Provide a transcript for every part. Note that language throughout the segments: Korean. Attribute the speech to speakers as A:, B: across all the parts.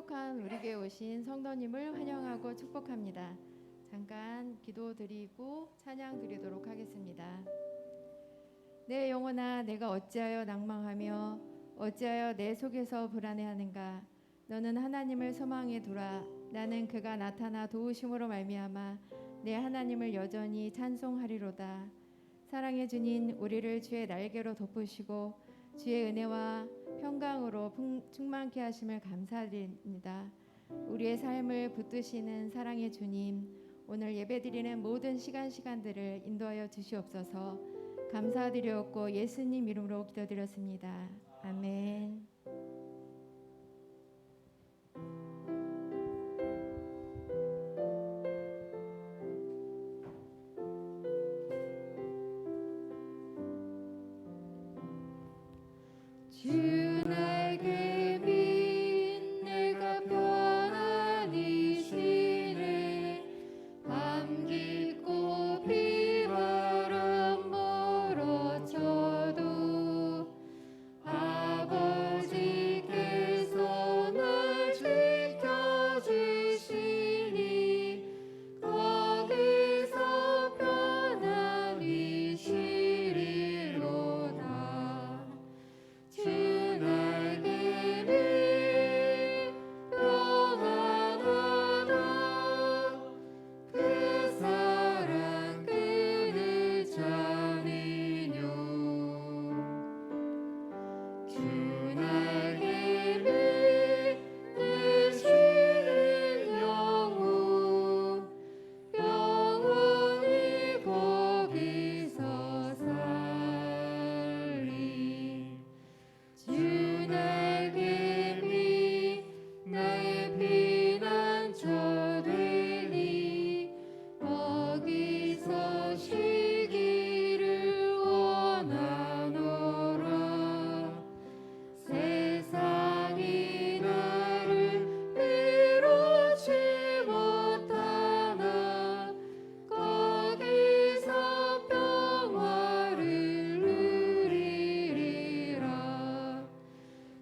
A: 거룩한 우리 교회 오신 성도님을 환영하고 축복합니다. 잠깐 기도드리고 찬양 드리도록 하겠습니다. 내 영혼아, 내가 어찌하여 낭망하며 어찌하여 내 속에서 불안해하는가? 너는 하나님을 소망해 두라. 나는 그가 나타나 도우심으로 말미암아 내 하나님을 여전히 찬송하리로다. 사랑의 주님, 우리를 주의 날개로 덮으시고 주의 은혜와 평강으로 충만케 하심을 감사드립니다. 우리의 삶을 붙드시는 사랑의 주님, 오늘 예배드리는 모든 시간들을 인도하여 주시옵소서. 감사드렸고 예수님 이름으로 기도드렸습니다. 아멘. 주 날개 빛 내가 편안히 쉬네. 밤 깊고 비바람 몰아쳐도 아버지께서 날 지켜주시니 거기서 편안히 쉬리로다. 주 날개 빛 평안하다. 그 사랑 그를 찬이뇨. 주 날개 빛 되시는 영혼 영원히 거기서 살리. 주 날개 빛 나의 피난처 되니 거기서 쉬기를 원하노라. 세상이 나를 이루지 못하나 거기서 평화를 누리리라.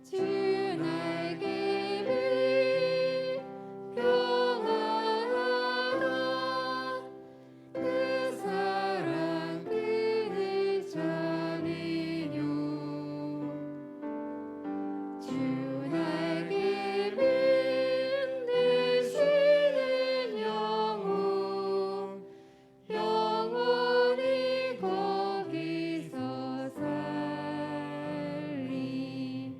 A: 주 날개 빛 평안하다. 그 사랑 그를 찬이뇨. 주 날개 빛 되시는 영혼 영원히 거기서 살리.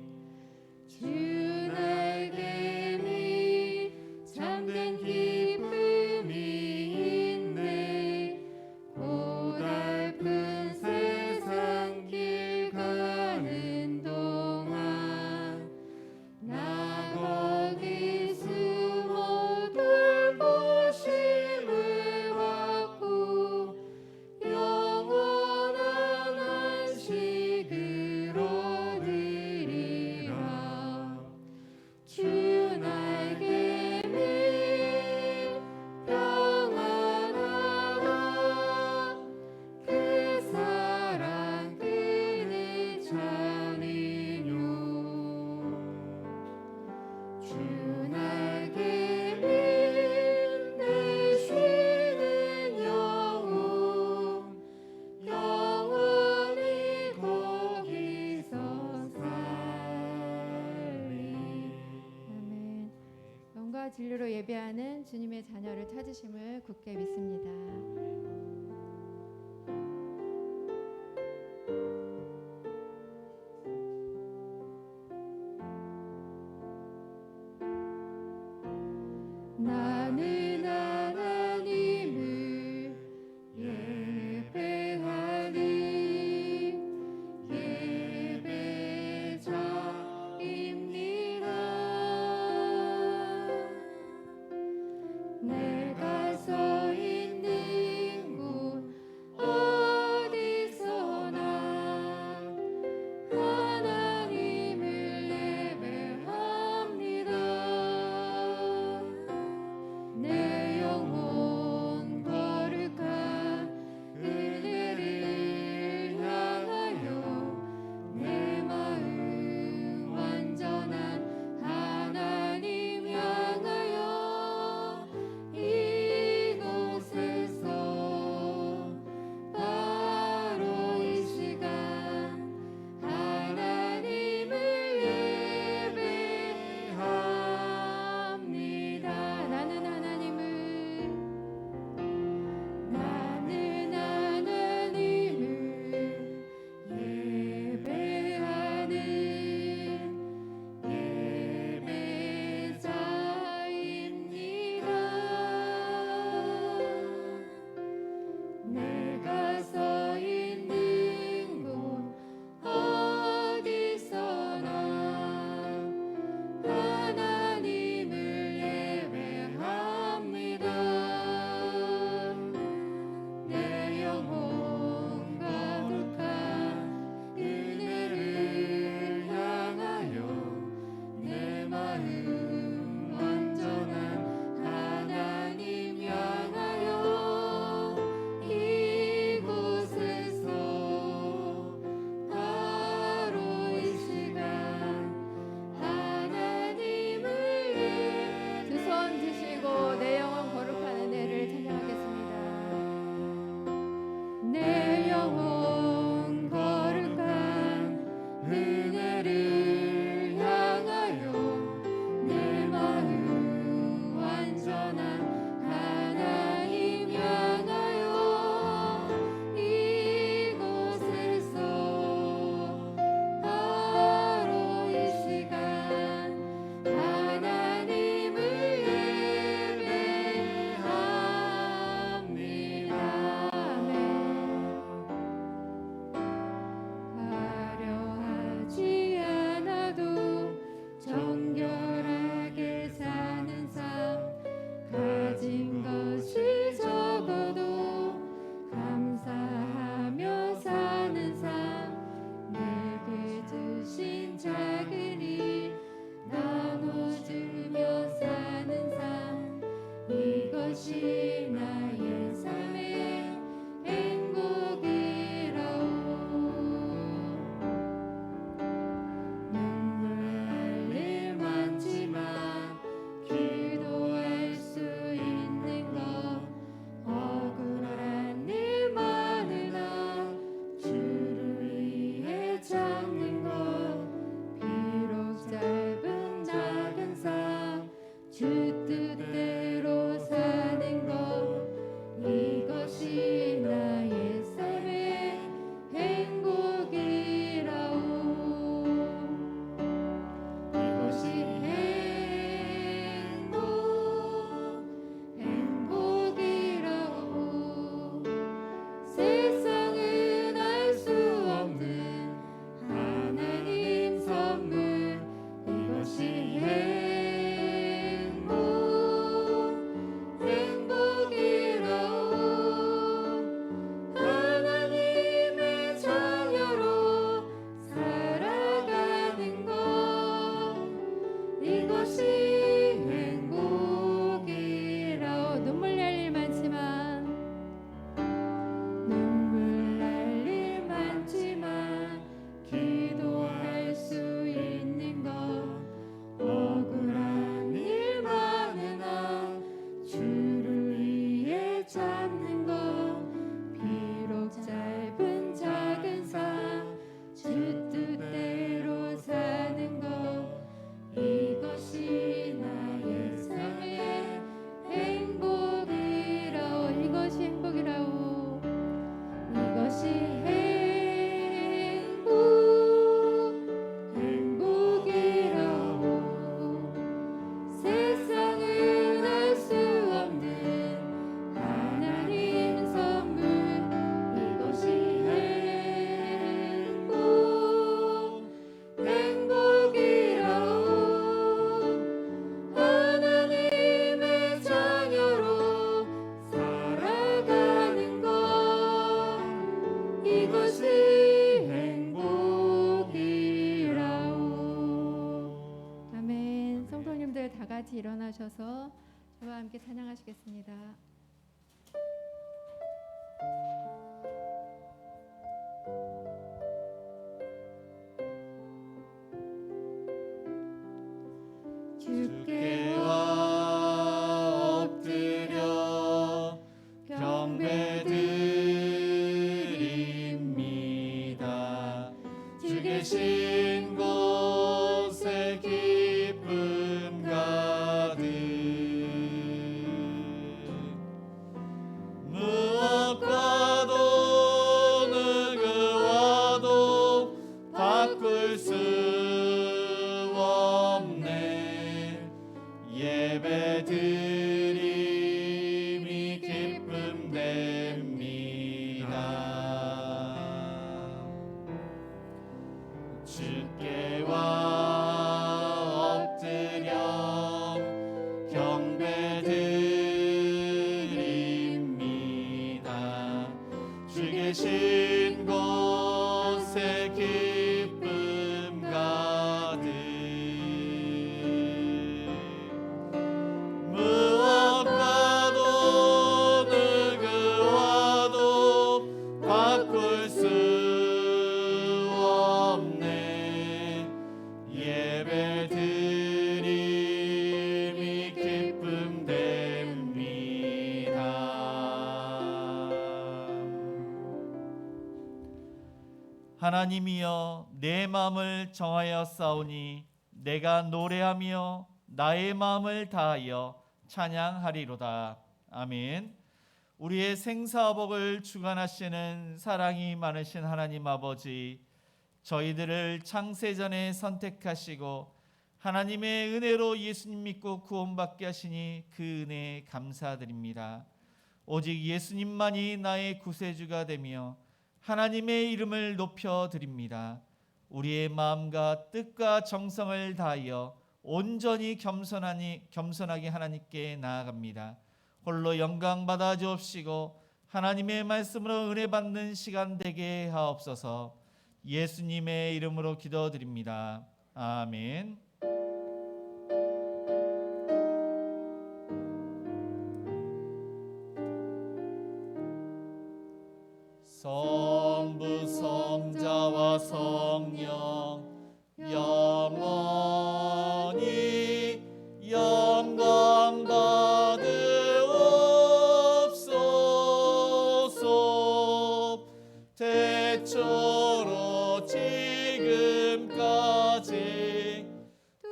A: 주 날개 빛 참된 기쁨이 있네. 고달픈 세상 길 가는 동안 나 거기 숨어 돌보심을 받고 영원한 안식을 얻으리라. 주 날개 빛 평안하다. 그 사랑 그를 찬이뇨. 주 날개 빛 되시는 영혼 영원히 거기서 살리. 아멘. 영과 진리로 예배하는 주님의 자녀를 찾으심을 굳게 믿습니다. 나는 하나님을 예배하리. 예배자입니다. 내가 서 있는 나오셔서 저와 함께 찬양하시겠습니다. 주께 엎드려 경배드립니다. 주 계신 곳에 기쁨 가득 무엇과도 누구와도 바꿀 수 없네. 예배드림이 기쁨 됩니다. 주께와 엎드려 경배드립니다. 주 계신 곳에 기쁨 가득 무엇과도 누구와도 바꿀 수 없네. 예배드림이 기쁨 됩니다.
B: 하나님이여 내 마음을 정하여 싸우니 내가 노래하며 나의 마음을 다하여 찬양하리로다. 아멘. 우리의 생사복을 주관하시는 사랑이 많으신 하나님 아버지, 저희들을 창세전에 선택하시고 하나님의 은혜로 예수님 믿고 구원받게 하시니 그 은혜에 감사드립니다. 오직 예수님만이 나의 구세주가 되며 하나님의 이름을 높여드립니다. 우리의 마음과 뜻과 정성을 다하여 온전히 겸손하게 하나님께 나아갑니다. 홀로 영광 받아 주옵시고 하나님의 말씀으로 은혜 받는 시간 되게 하옵소서. 예수님의 이름으로 기도드립니다. 아멘. 성부 성자와 성령 영원히 영광 받으옵소서. 태초로 지금까지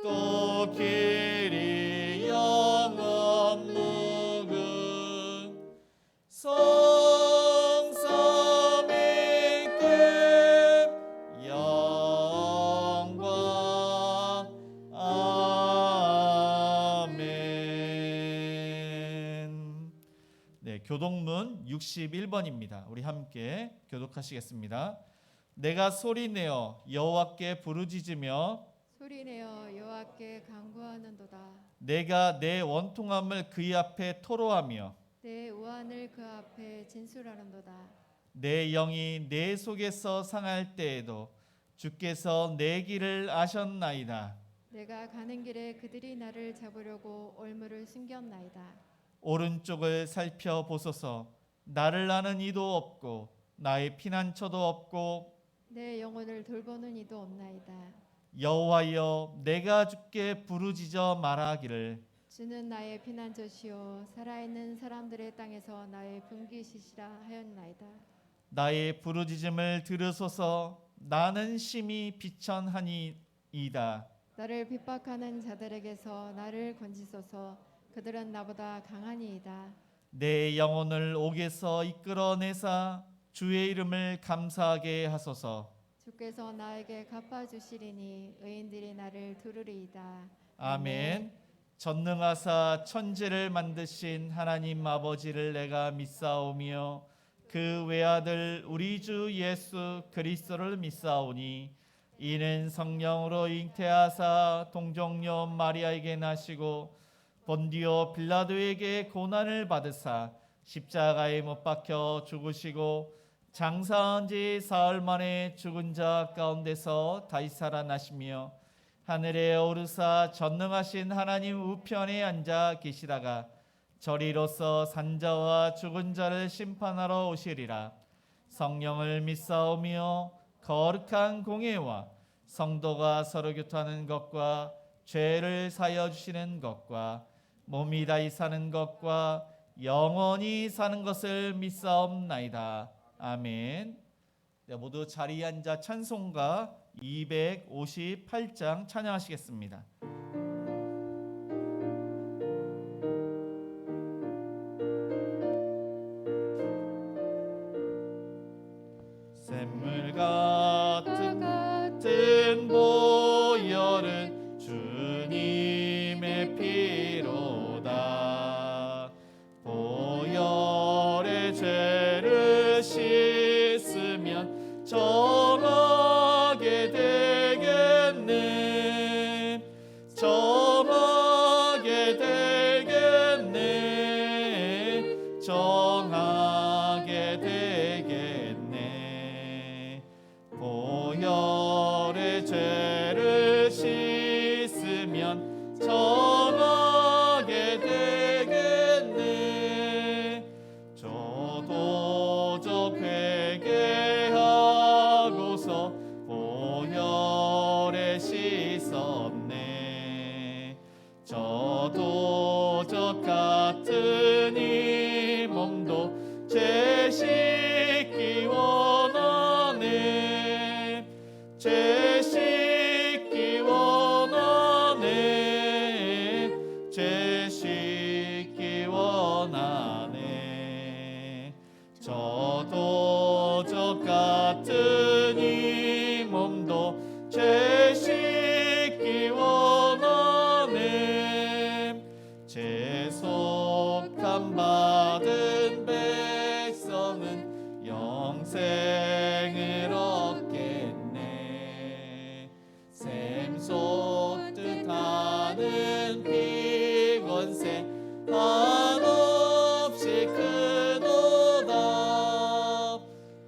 B: 또 길이 영원 무궁 성삼위 끝 영광 아멘. 네, 교독문 61번입니다. 우리 함께 교독하시겠습니다. 내가 소리내어 여호와께 부르짖으며
A: 소리내어 여호와께 간구하는도다.
B: 내가 내 원통함을 그의 앞에 토로하며
A: 내 우환을 그 앞에 진술하는도다.
B: 내 영이 내 속에서 상할 때에도 주께서 내 길을 아셨나이다.
A: 내가 가는 길에 그들이 나를 잡으려고 올무를 숨겼나이다.
B: 오른쪽을 살펴보소서. 나를 아는 이도 없고 나의 피난처도 없고
A: 내 영혼을 돌보는 이도 없나이다.
B: 여호와여 내가 주께 부르짖어 말하기를
A: 주는 나의 피난처시요 살아있는 사람들의 땅에서 나의 분깃이시라 하였나이다.
B: 나의 부르짖음을 들으소서. 나는 심히 비천하니이다.
A: 나를 핍박하는 자들에게서 나를 건지소서. 그들은 나보다 강하니이다.
B: 내 영혼을 옥에서 이끌어내사 주의 이름을 감사하게 하소서.
A: 주께서 나에게 갚아주시리니 의인들이 나를 두르리이다.
B: 아멘. 전능하사 천지를 만드신 하나님 아버지를 내가 믿사오며 그 외아들 우리 주 예수 그리스도를 믿사오니 이는 성령으로 잉태하사 동정녀 마리아에게 나시고 본디오 빌라도에게 고난을 받으사 십자가에 못 박혀 죽으시고 장사한 지 사흘 만에 죽은 자 가운데서 다시 살아나시며 하늘에 오르사 전능하신 하나님 우편에 앉아 계시다가 저리로서 산자와 죽은 자를 심판하러 오시리라. 성령을 믿사오며 거룩한 공예와 성도가 서로 교통하는 것과 죄를 사하여 주시는 것과 몸이 다시 사는 것과 영원히 사는 것을 믿사옵나이다. 아멘. 네, 모두 자리에 앉아 찬송가 258장 찬양하시겠습니다. 샘물 같은 보혈은 주님의 피로다. 보혈의 죄를 씻으면 정하게 되겠네. 정하게 되겠네. 정하게 되겠네. 보혈의 죄를 씻으면 정하게 되겠네. 저도 저 회개하고서 보혈에 씻었네. 저도 저 같은 이 몸도 죄 씻기 원하네. 죄 씻기 원하네. 죄 씻기 원하네. 저도 저 같은 이 몸도 죄 씻기 원하네. 죄속함 받은 백성은 영생을 얻겠네. 샘 솟듯 하는 피권세 한없이 크도다.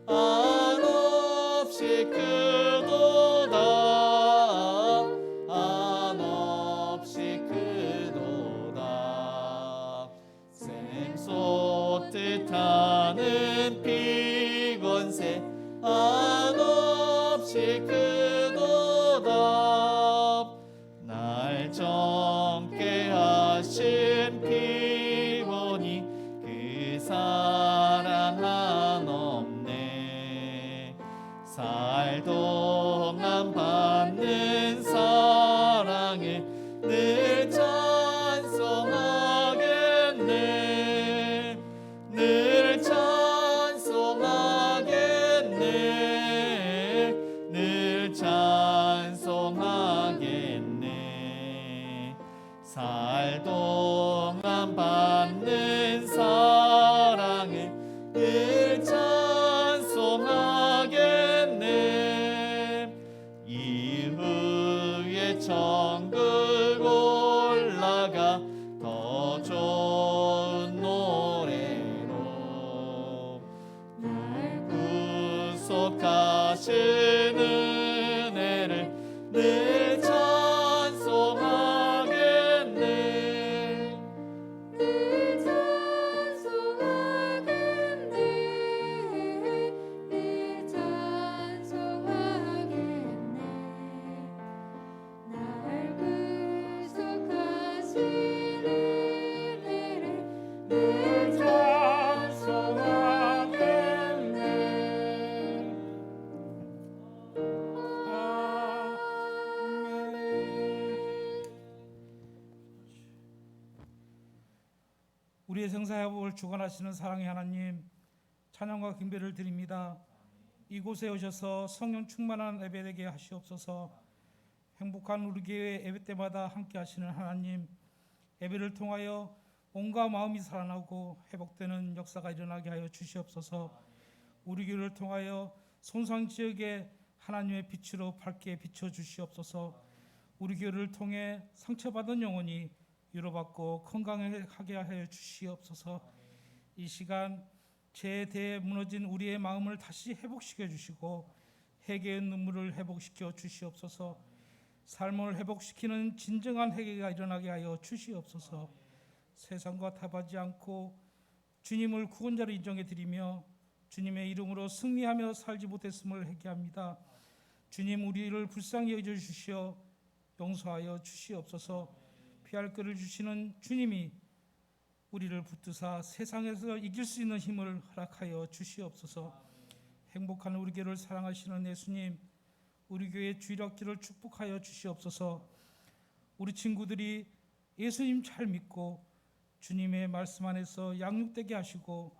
B: 한없이 크도다. 한없이 크도다. 샘 솟듯 하는 피권세 한없이 크도다. 날 젊게 하신 피원이 그 사랑 한없네. 살 동안 받는 사랑을 늘 찬송하겠네. 늘 찬송하겠네. 늘 찬송하겠네. 살 동안 받는 사랑을 늘 찬송하겠네. 이후에 천국 올라가 더 좋은 노래로 날 구속하신 은혜를 늘 찬송하겠네.
A: 늘 찬송하겠네. 늘 찬송하겠네. 날 구속하신 은혜를 늘 찬송하겠네.
C: 우리의 생사회복을 주관하시는 사랑의 하나님, 찬양과 경배를 드립니다. 이곳에 오셔서 성령 충만한 예배되게 하시옵소서. 행복한 우리 교회 예배 때마다 함께 하시는 하나님, 예배를 통하여 온갖 마음이 살아나고 회복되는 역사가 일어나게 하여 주시옵소서. 우리 교회를 통하여 손상 지역에 하나님의 빛으로 밝게 비춰 주시옵소서. 우리 교회를 통해 상처받은 영혼이 위로받고 건강하게 하여 주시옵소서. 이 시간 죄에 대해 무너진 우리의 마음을 다시 회복시켜 주시고 회개의 눈물을 회복시켜 주시옵소서. 삶을 회복시키는 진정한 회개가 일어나게 하여 주시옵소서. 세상과 타협하지 않고 주님을 구원자로 인정해 드리며 주님의 이름으로 승리하며 살지 못했음을 회개합니다. 주님, 우리를 불쌍히 여겨 주시어 용서하여 주시옵소서. 피할 길을 주시는 주님이 우리를 붙드사 세상에서 이길 수 있는 힘을 허락하여 주시옵소서. 행복한 우리 교회를 사랑하시는 예수님, 우리 교회 주일학교를 축복하여 주시옵소서. 우리 친구들이 예수님 잘 믿고 주님의 말씀 안에서 양육되게 하시고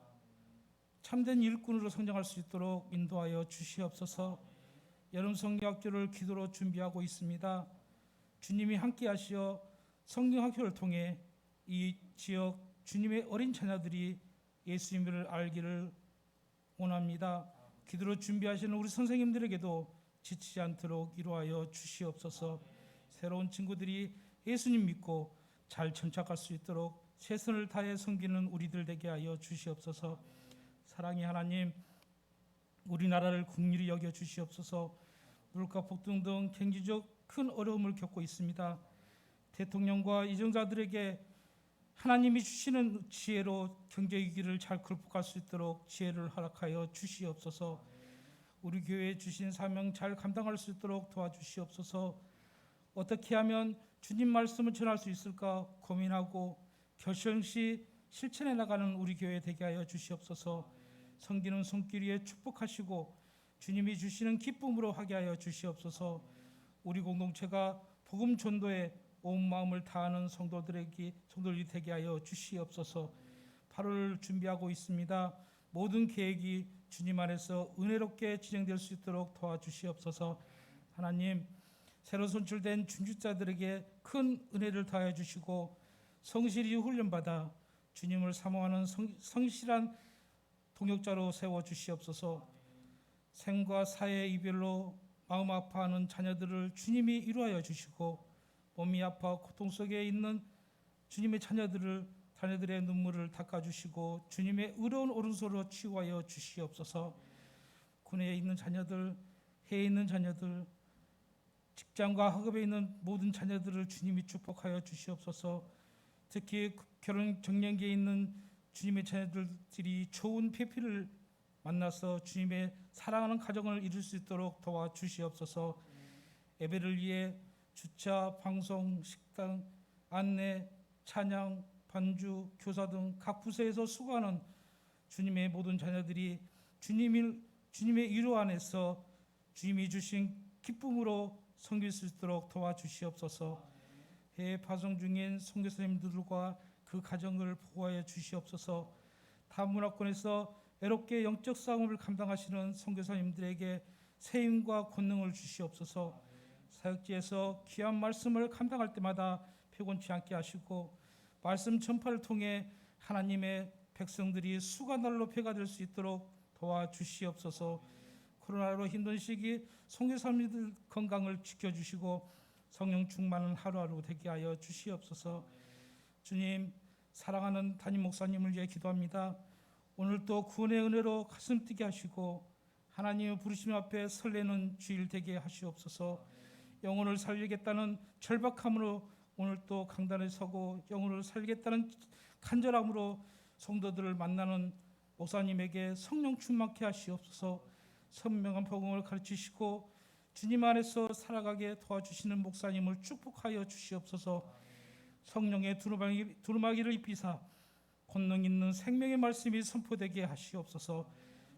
C: 참된 일꾼으로 성장할 수 있도록 인도하여 주시옵소서. 여름 성경학교를 기도로 준비하고 있습니다. 주님이 함께 하시어 성경학교를 통해 이 지역 주님의 어린 자녀들이 예수님을 알기를 원합니다. 기도로 준비하시는 우리 선생님들에게도 지치지 않도록 이루하여 주시옵소서. 새로운 친구들이 예수님 믿고 잘 정착할 수 있도록 최선을 다해 섬기는 우리들 되게 하여 주시옵소서. 사랑의 하나님, 우리나라를 긍휼히 여겨 주시옵소서. 물가 폭등 등 경제적 큰 어려움을 겪고 있습니다. 대통령과 이정자들에게 하나님이 주시는 지혜로 경제 위기를 잘 극복할 수 있도록 지혜를 허락하여 주시옵소서. 우리 교회에 주신 사명 잘 감당할 수 있도록 도와주시옵소서. 어떻게 하면 주님 말씀을 전할 수 있을까 고민하고 결심 없이 실천해 나가는 우리 교회 되게 하여 주시옵소서. 섬기는 손길 위에 축복하시고 주님이 주시는 기쁨으로 하게 하여 주시옵소서. 우리 공동체가 복음 전도에 온 마음을 다하는 성도들이 되게 하여 주시옵소서. 8월 준비하고 있습니다. 모든 계획이 주님 안에서 은혜롭게 진행될 수 있도록 도와주시옵소서. 하나님, 새로 선출된 중직자들에게 큰 은혜를 다해 주시고 성실히 훈련받아 주님을 사모하는 성실한 동역자로 세워 주시옵소서. 생과 사의 이별로 마음 아파하는 자녀들을 주님이 이루하여 주시고 몸이 아파 고통 속에 있는 주님의 자녀들의 눈물을 닦아주시고 주님의 의로운 오른손으로 치유하여 주시옵소서. 군에 있는 자녀들, 해에 있는 자녀들, 직장과 학업에 있는 모든 자녀들을 주님이 축복하여 주시옵소서. 특히 결혼 정년기에 있는 주님의 자녀들이 좋은 배필을 만나서 주님의 사랑하는 가정을 이룰 수 있도록 도와주시옵소서. 예배를 위해 주차, 방송, 식당, 안내, 찬양, 반주, 교사 등 각 부서에서 수고하는 주님의 모든 자녀들이 주님의 위로 안에서 주님이 주신 기쁨으로 섬길 수 있도록 도와주시옵소서. 해외 파송 중인 선교사님들과 그 가정을 보호하여 주시옵소서. 타 문화권에서 외롭게 영적 싸움을 감당하시는 선교사님들에게 새 힘과 권능을 주시옵소서. 사역지에서 귀한 말씀을 감당할 때마다 피곤치 않게 하시고 말씀 전파를 통해 하나님의 백성들이 수가 날로 배가 될 수 있도록 도와주시옵소서. 코로나로 힘든 시기 선교사님들 건강을 지켜주시고 성령 충만한 하루하루 되게 하여 주시옵소서. 주님, 사랑하는 담임 목사님을 위해 기도합니다. 오늘 또 구원의 은혜로 가슴 뛰게 하시고 하나님의 부르심 앞에 설레는 주일 되게 하시옵소서. 영혼을 살리겠다는 절박함으로 오늘 또 강단에 서고 영혼을 살리겠다는 간절함으로 성도들을 만나는 목사님에게 성령 충만케 하시옵소서. 선명한 복음을 가르치시고 주님 안에서 살아가게 도와주시는 목사님을 축복하여 주시옵소서. 성령의 두루마기를 입히사 권능 있는 생명의 말씀이 선포되게 하시옵소서.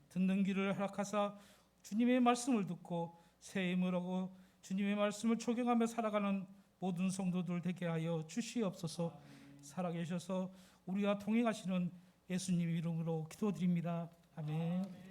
C: 듣는 귀를 허락하사 주님의 말씀을 듣고 새 힘을 얻고 주님의 말씀을 적용하며 살아가는 모든 성도들 되게 하여 주시옵소서. 살아계셔서 우리와 동행하시는 예수님 이름으로 기도드립니다. 아멘.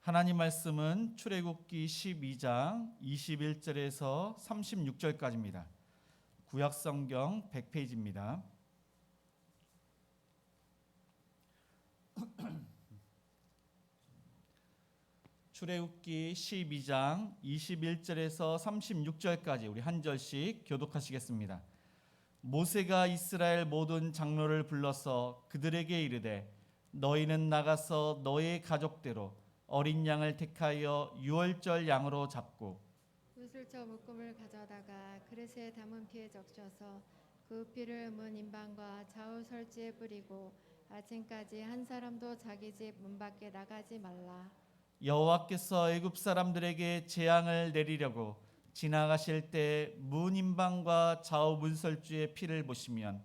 B: 하나님 말씀은 출애굽기 12장 21절에서 36절까지입니다. 구약성경 100페이지입니다. 출애굽기 12장 21절에서 36절까지 우리 한 절씩 교독하시겠습니다. 모세가 이스라엘 모든 장로를 불러서 그들에게 이르되 너희는 나가서 너희 가족대로 어린 양을 택하여 유월절 양으로 잡고
A: 우슬처 묶음을 가져다가 그릇에 담은 피에 적셔서 그 피를 문 인방과 좌우 설지에 뿌리고 아침까지 한 사람도 자기 집 문 밖에 나가지 말라.
B: 여호와께서 애굽 사람들에게 재앙을 내리려고 지나가실 때 문 인방과 좌우 문설주의 피를 보시면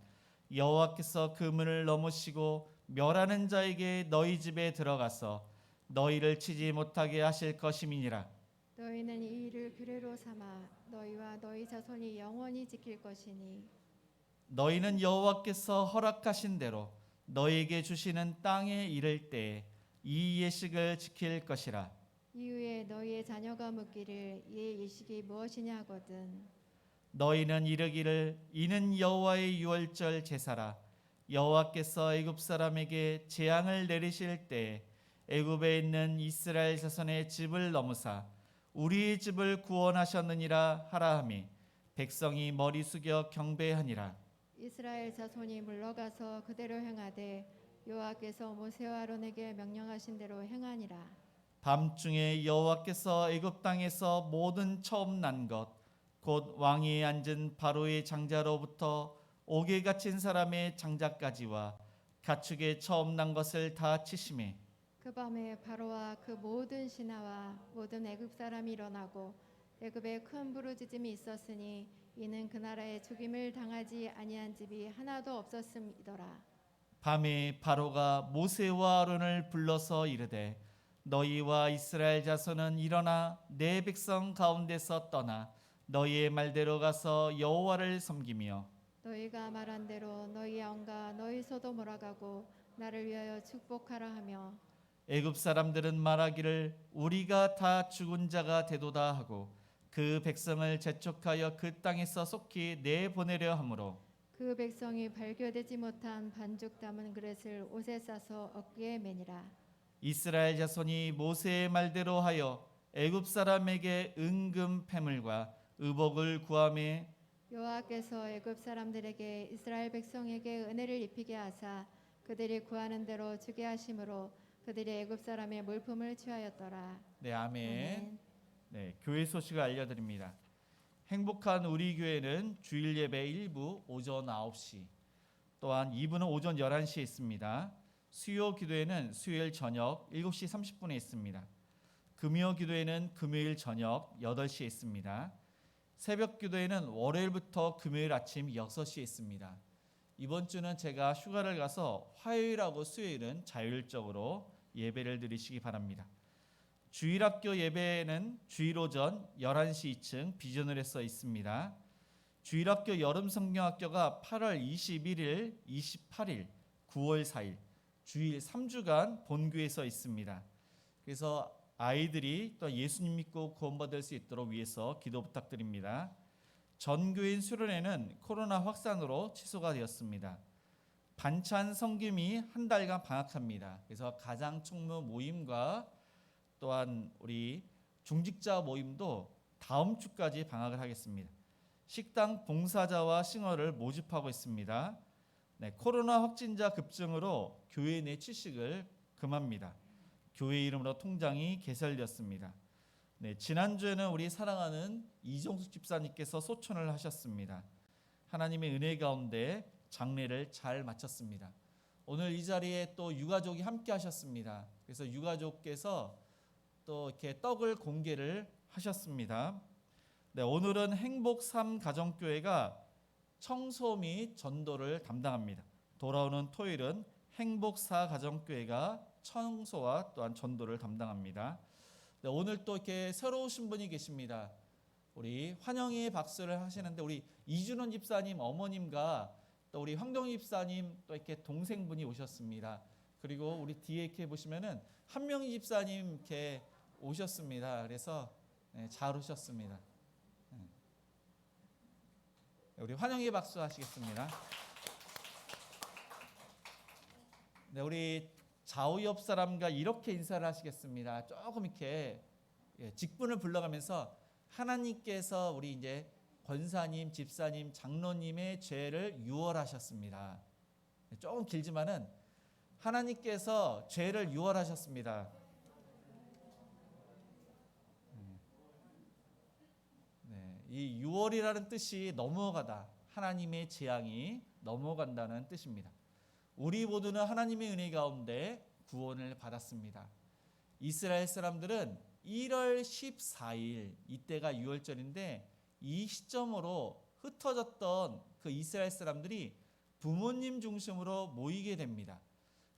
B: 여호와께서 그 문을 넘으시고 멸하는 자에게 너희 집에 들어가서 너희를 치지 못하게 하실 것임이니라.
A: 너희는 이 일을 규례로 삼아 너희와 너희 자손이 영원히 지킬 것이니
B: 너희는 여호와께서 허락하신 대로 너희에게 주시는 땅에 이를 때에 이 예식을 지킬 것이라.
A: 이후에 너희의 자녀가 묻기를 이 예식이 무엇이냐 하거든
B: 너희는 이르기를 이는 여호와의 유월절 제사라. 여호와께서 애굽 사람에게 재앙을 내리실 때 애굽에 있는 이스라엘 자손의 집을 넘으사 우리의 집을 구원하셨느니라 하라 하미 백성이 머리 숙여 경배하니라.
A: 이스라엘 자손이 물러가서 그대로 행하되 여호와께서 모세와 아론에게 명령하신 대로 행하니라.
B: 밤중에 여호와께서 애굽 땅에서 모든 처음 난 것 곧 왕위에 앉은 바로의 장자로부터 옥에 갇힌 사람의 장자까지와 가축의 처음 난 것을 다 치심에
A: 그 밤에 바로와 그 모든 신하와 모든 애굽 사람이 일어나고 애굽에 큰 부르짖음이 있었으니 이는 그 나라에 죽임을 당하지 아니한 집이 하나도 없었음이더라.
B: 밤에 바로가 모세와 아론을 불러서 이르되 너희와 이스라엘 자손은 일어나 내 백성 가운데서 떠나 너희의 말대로 가서 여호와를 섬기며
A: 너희가 말한 대로 너희 영과 너희 소도 몰아가고 나를 위하여 축복하라 하며
B: 애굽 사람들은 말하기를 우리가 다 죽은 자가 되도다 하고 그 백성을 재촉하여 그 땅에서 속히 내보내려 하므로
A: 그 백성이 발교되지 못한 반죽 담은 그릇을 옷에 싸서 어깨에 매니라.
B: 이스라엘 자손이 모세의 말대로 하여 애굽 사람에게 은금 패물과 의복을 구하매
A: 여호와께서 애굽 사람들에게 이스라엘 백성에게 은혜를 입히게 하사 그들이 구하는 대로 주게 하심으로 그들이 애굽 사람의 물품을 취하였더라.
B: 네 아멘.
A: 아멘.
B: 네 교회 소식을 알려드립니다. 행복한 우리 교회는 주일 예배 1부 오전 9시 또한 2부는 오전 11시에 있습니다. 수요 기도회는 수요일 저녁 7시 30분에 있습니다. 금요 기도회는 금요일 저녁 8시에 있습니다. 새벽 기도회는 월요일부터 금요일 아침 6시에 있습니다. 이번 주는 제가 휴가를 가서 화요일하고 수요일은 자율적으로 예배를 드리시기 바랍니다. 주일학교 예배는 주일 오전 11시 2층 비전홀에서 있습니다. 주일학교 여름성경학교가 8월 21일, 28일, 9월 4일 주일 3주간 본교에서 있습니다. 그래서 아이들이 또 예수님 믿고 구원받을 수 있도록 위해서 기도 부탁드립니다. 전교인 수련회는 코로나 확산으로 취소가 되었습니다. 반찬 성김이 한 달간 방학합니다. 그래서 가장 총무 모임과 또한 우리 중직자 모임도 다음 주까지 방학을 하겠습니다. 식당 봉사자와 싱어를 모집하고 있습니다. 네, 코로나 확진자 급증으로 교회 내 취식을 금합니다. 교회 이름으로 통장이 개설되었습니다. 네, 지난주에는 우리 사랑하는 이종숙 집사님께서 소천을 하셨습니다. 하나님의 은혜 가운데 장례를 잘 마쳤습니다. 오늘 이 자리에 또 유가족이 함께 하셨습니다. 그래서 유가족께서 또 이렇게 떡을 공개를 하셨습니다. 네, 오늘은 행복삼 가정교회가 청소 및 전도를 담당합니다. 돌아오는 토요일은 행복사 가정교회가 청소와 또한 전도를 담당합니다. 네, 오늘 또 이렇게 새로 오신 분이 계십니다. 우리 환영의 박수를 하시는데 우리 이준원 집사님 어머님과 또 우리 황동희 집사님 또 이렇게 동생분이 오셨습니다. 그리고 우리 뒤에 이렇게 보시면은 한명희 집사님 이렇게 오셨습니다. 그래서 네, 잘 오셨습니다. 네. 우리 환영의 박수 하시겠습니다. 네, 우리 좌우 옆 사람과 이렇게 인사를 하시겠습니다. 조금 이렇게 직분을 불러가면서 하나님께서 우리 이제 권사님, 집사님, 장로님의 죄를 유월하셨습니다. 조금 길지만은 하나님께서 죄를 유월하셨습니다. 이 유월이라는 뜻이 넘어가다, 하나님의 재앙이 넘어간다는 뜻입니다. 우리 모두는 하나님의 은혜 가운데 구원을 받았습니다. 이스라엘 사람들은 1월 14일, 이때가 유월절인데 이 시점으로 흩어졌던 그 이스라엘 사람들이 부모님 중심으로 모이게 됩니다.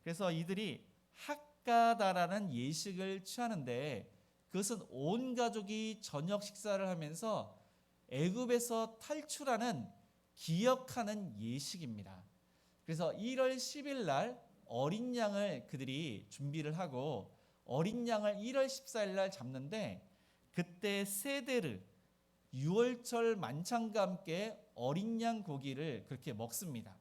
B: 그래서 이들이 학가다라는 예식을 취하는데 그것은 온 가족이 저녁 식사를 하면서 애굽에서 탈출하는 기억하는 예식입니다. 그래서 1월 10일 날 어린 양을 그들이 준비를 하고 어린 양을 1월 14일 날 잡는데 그때 세데르, 유월절 만찬과 함께 어린 양 고기를 그렇게 먹습니다.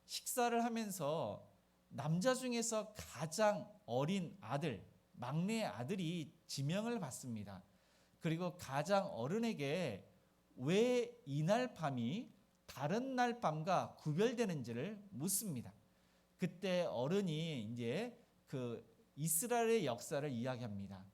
B: 식사를 하면서 남자 중에서 가장 어린 아들, 막내 아들이 지명을 받습니다. 그리고 가장 어른에게 왜 이날 밤이 다른 날 밤과 구별되는지를 묻습니다. 그때 어른이 이제 그 이스라엘의 역사를 이야기합니다.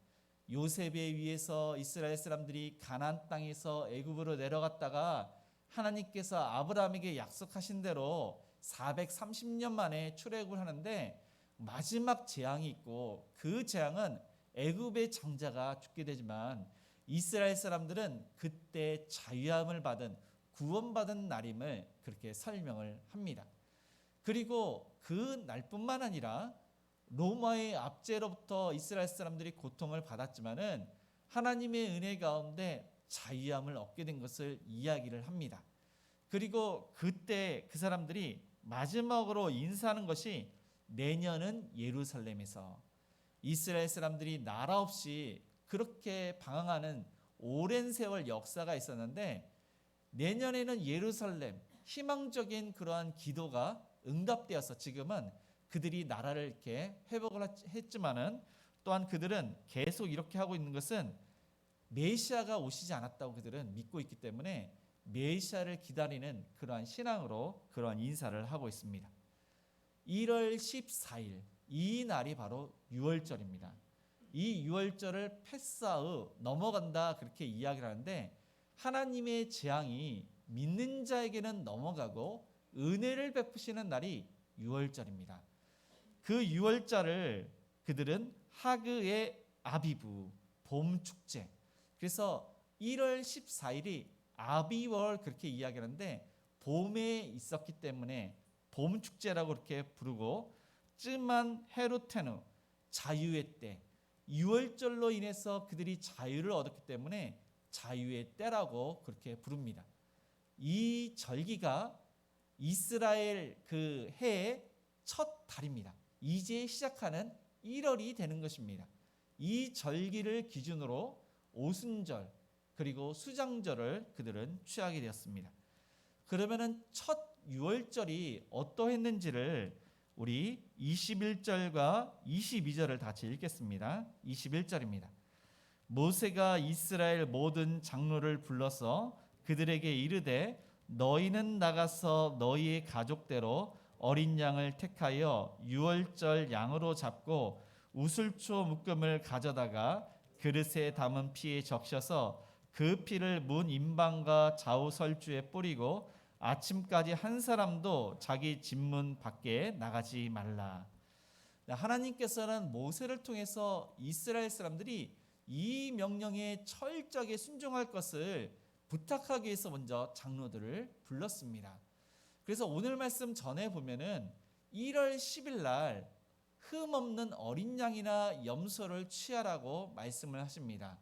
B: 요셉에 의해서 이스라엘 사람들이 가나안 땅에서 애굽으로 내려갔다가 하나님께서 아브라함에게 약속하신 대로 430년 만에 출애굽을 하는데 마지막 재앙이 있고 그 재앙은 애굽의 장자가 죽게 되지만 이스라엘 사람들은 그때 자유함을 받은 구원받은 날임을 그렇게 설명을 합니다. 그리고 그 날뿐만 아니라 로마의 압제로부터 이스라엘 사람들이 고통을 받았지만은 하나님의 은혜 가운데 자유함을 얻게 된 것을 이야기를 합니다. 그리고 그때 그 사람들이 마지막으로 인사하는 것이 내년은 예루살렘에서 이스라엘 사람들이 나라 없이 그렇게 방황하는 오랜 세월 역사가 있었는데 내년에는 예루살렘, 희망적인 그러한 기도가 응답되어서 지금은 그들이 나라를 이렇게 회복을 했지만은 또한 그들은 계속 이렇게 하고 있는 것은 메시아가 오시지 않았다고 그들은 믿고 있기 때문에 메시아를 기다리는 그러한 신앙으로 그러한 인사를 하고 있습니다. 1월 14일 이 날이 바로 유월절입니다. 이 유월절을 패사의 넘어간다 그렇게 이야기를 하는데 하나님의 재앙이 믿는 자에게는 넘어가고 은혜를 베푸시는 날이 유월절입니다. 그 유월절을 그들은 하그의 아비브 봄 축제, 그래서 1월 14일이 아비월 그렇게 이야기하는데 봄에 있었기 때문에 봄 축제라고 그렇게 부르고 쯤한 헤루테누 자유의 때, 유월절로 인해서 그들이 자유를 얻었기 때문에 자유의 때라고 그렇게 부릅니다. 이 절기가 이스라엘 그 해의 첫 달입니다. 이제 시작하는 1월이 되는 것입니다. 이 절기를 기준으로 오순절 그리고 수장절을 그들은 취하게 되었습니다. 그러면은 첫 유월절이 어떠했는지를 우리 21절과 22절을 같이 읽겠습니다. 21절입니다. 모세가 이스라엘 모든 장로를 불러서 그들에게 이르되 너희는 나가서 너희의 가족대로 어린 양을 택하여 유월절 양으로 잡고 우슬초 묶음을 가져다가 그릇에 담은 피에 적셔서 그 피를 문 임방과 좌우 설주에 뿌리고 아침까지 한 사람도 자기 집문 밖에 나가지 말라. 하나님께서는 모세를 통해서 이스라엘 사람들이 이 명령에 철저하게 순종할 것을 부탁하기 위해서 먼저 장로들을 불렀습니다. 그래서 오늘 말씀 전에 보면은 1월 10일 날 흠없는 어린 양이나 염소를 취하라고 말씀을 하십니다.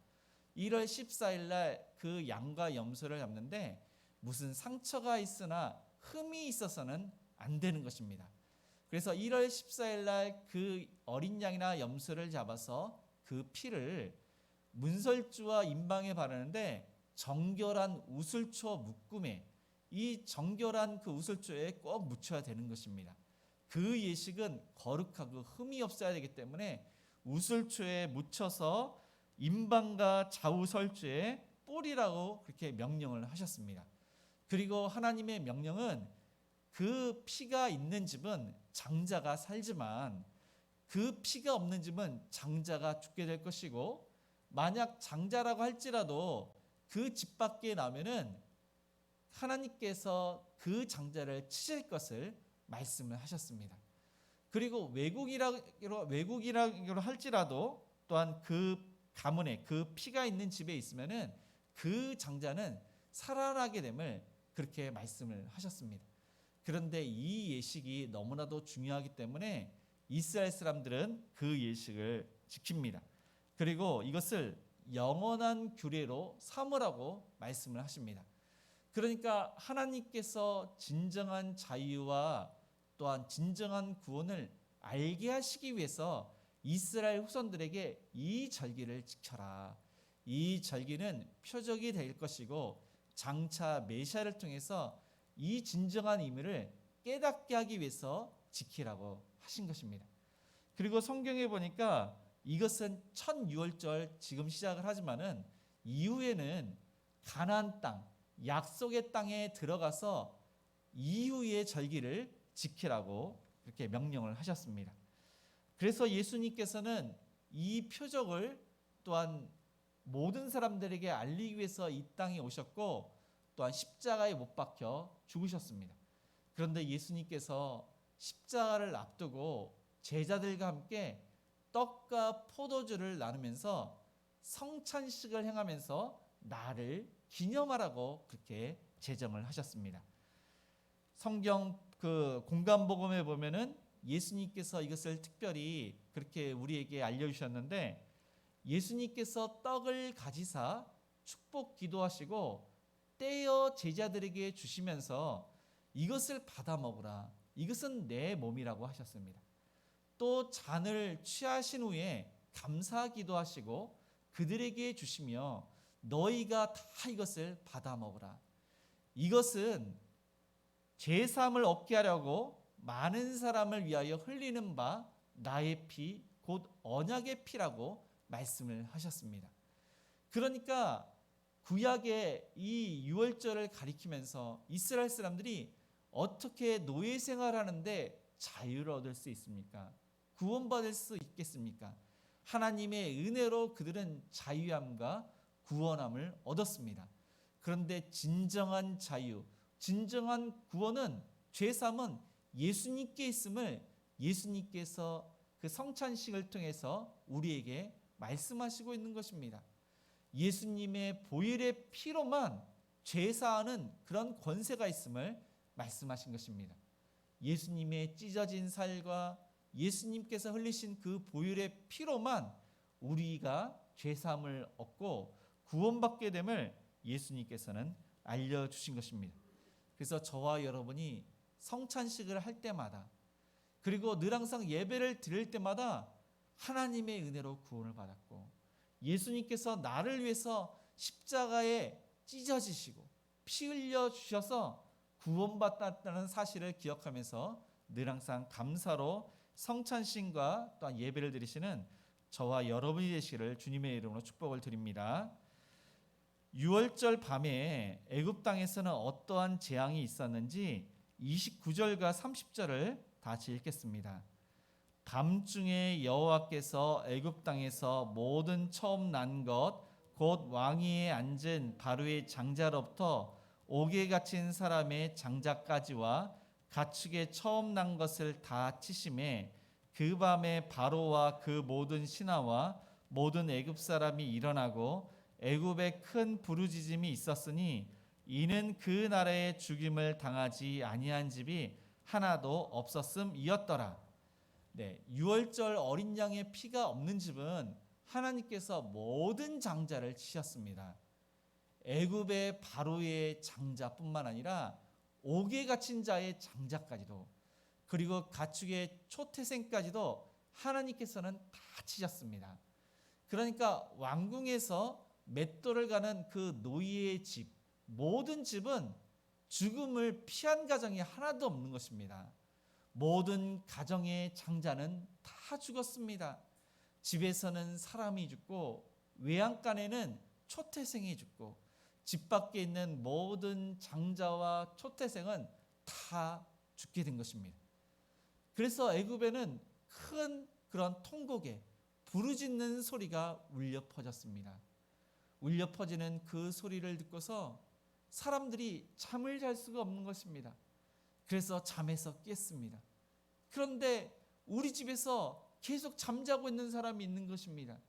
B: 1월 14일 날 그 양과 염소를 잡는데 무슨 상처가 있으나 흠이 있어서는 안 되는 것입니다. 그래서 1월 14일 날 그 어린 양이나 염소를 잡아서 그 피를 문설주와 임방에 바르는데 정결한 우슬초 묶음에 이 정결한 그 우슬초에 꼭 묻혀야 되는 것입니다. 그 예식은 거룩하고 흠이 없어야 되기 때문에 우슬초에 묻혀서 임방과 좌우설주에 뿌리라고 그렇게 명령을 하셨습니다. 그리고 하나님의 명령은 그 피가 있는 집은 장자가 살지만 그 피가 없는 집은 장자가 죽게 될 것이고, 만약 장자라고 할지라도 그 집 밖에 나면은 하나님께서 그 장자를 치실 것을 말씀을 하셨습니다. 그리고 외국이라고 할지라도 또한 그 가문에 그 피가 있는 집에 있으면은 그 장자는 살아나게 됨을 그렇게 말씀을 하셨습니다. 그런데 이 예식이 너무나도 중요하기 때문에 이스라엘 사람들은 그 예식을 지킵니다. 그리고 이것을 영원한 규례로 삼으라고 말씀을 하십니다. 그러니까 하나님께서 진정한 자유와 또한 진정한 구원을 알게 하시기 위해서 이스라엘 후손들에게 이 절기를 지켜라. 이 절기는 표적이 될 것이고 장차 메시아를 통해서 이 진정한 의미를 깨닫게 하기 위해서 지키라고 하신 것입니다. 그리고 성경에 보니까 이것은 첫 유월절 지금 시작을 하지만은 이후에는 가나안 땅, 약속의 땅에 들어가서 이후의 절기를 지키라고 그렇게 명령을 하셨습니다. 그래서 예수님께서는 이 표적을 또한 모든 사람들에게 알리기 위해서 이 땅에 오셨고 또한 십자가에 못 박혀 죽으셨습니다. 그런데 예수님께서 십자가를 앞두고 제자들과 함께 떡과 포도주를 나누면서 성찬식을 행하면서 나를 기념하라고 그렇게 제정을 하셨습니다. 성경 그 공간복음에 보면은 예수님께서 이것을 특별히 그렇게 우리에게 알려주셨는데, 예수님께서 떡을 가지사 축복 기도하시고 떼어 제자들에게 주시면서 이것을 받아 먹으라, 이것은 내 몸이라고 하셨습니다. 또 잔을 취하신 후에 감사 기도하시고 그들에게 주시며 너희가 다 이것을 받아 먹으라, 이것은 죄사함을 얻게 하려고 많은 사람을 위하여 흘리는 바 나의 피 곧 언약의 피라고 말씀을 하셨습니다. 그러니까 구약의 이 유월절을 가리키면서 이스라엘 사람들이 어떻게 노예 생활하는데 자유를 얻을 수 있습니까? 구원받을 수 있겠습니까? 하나님의 은혜로 그들은 자유함과 구원함을 얻었습니다. 그런데 진정한 자유, 진정한 구원은, 죄사함은 예수님께 있음을 예수님께서 그 성찬식을 통해서 우리에게 말씀하시고 있는 것입니다. 예수님의 보혈의 피로만 죄사하는 그런 권세가 있음을 말씀하신 것입니다. 예수님의 찢어진 살과 예수님께서 흘리신 그 보혈의 피로만 우리가 죄사함을 얻고 구원받게 됨을 예수님께서는 알려주신 것입니다. 그래서 저와 여러분이 성찬식을 할 때마다, 그리고 늘 항상 예배를 드릴 때마다 하나님의 은혜로 구원을 받았고 예수님께서 나를 위해서 십자가에 찢어지시고 피 흘려 주셔서 구원받았다는 사실을 기억하면서 늘 항상 감사로 성찬식과 또한 예배를 드리시는 저와 여러분이 되시기를 주님의 이름으로 축복을 드립니다. 6월절 밤에 애굽 땅에서는 어떠한 재앙이 있었는지 29절과 30절을 같이 읽겠습니다. 밤중에 여호와께서 애굽 땅에서 모든 처음 난 것 곧 왕위에 앉은 바로의 장자로부터 옥에 갇힌 사람의 장자까지와 가축의 처음 난 것을 다 치심에 그 밤에 바로와 그 모든 신하와 모든 애굽 사람이 일어나고 애굽에 큰 부르짖음이 있었으니 이는 그 나라의 죽임을 당하지 아니한 집이 하나도 없었음이었더라. 네, 유월절 어린 양의 피가 없는 집은 하나님께서 모든 장자를 치셨습니다. 애굽의 바로의 장자뿐만 아니라 옥에 갇힌 자의 장자까지도, 그리고 가축의 초태생까지도 하나님께서는 다 치셨습니다. 그러니까 왕궁에서 맷돌을 가는 그 노예의 집, 모든 집은 죽음을 피한 가정이 하나도 없는 것입니다. 모든 가정의 장자는 다 죽었습니다. 집에서는 사람이 죽고 외양간에는 초태생이 죽고 집 밖에 있는 모든 장자와 초태생은 다 죽게 된 것입니다. 그래서 애굽에는 큰 그런 통곡에 부르짖는 소리가 울려 퍼졌습니다. 울려 퍼지는 그 소리를 듣고서 사람들이 잠을 잘 수가 없는 것입니다. 그래서 잠에서 깼습니다. 그런데 우리 집에서 계속 잠자고 있는 사람이 있는 것입니다.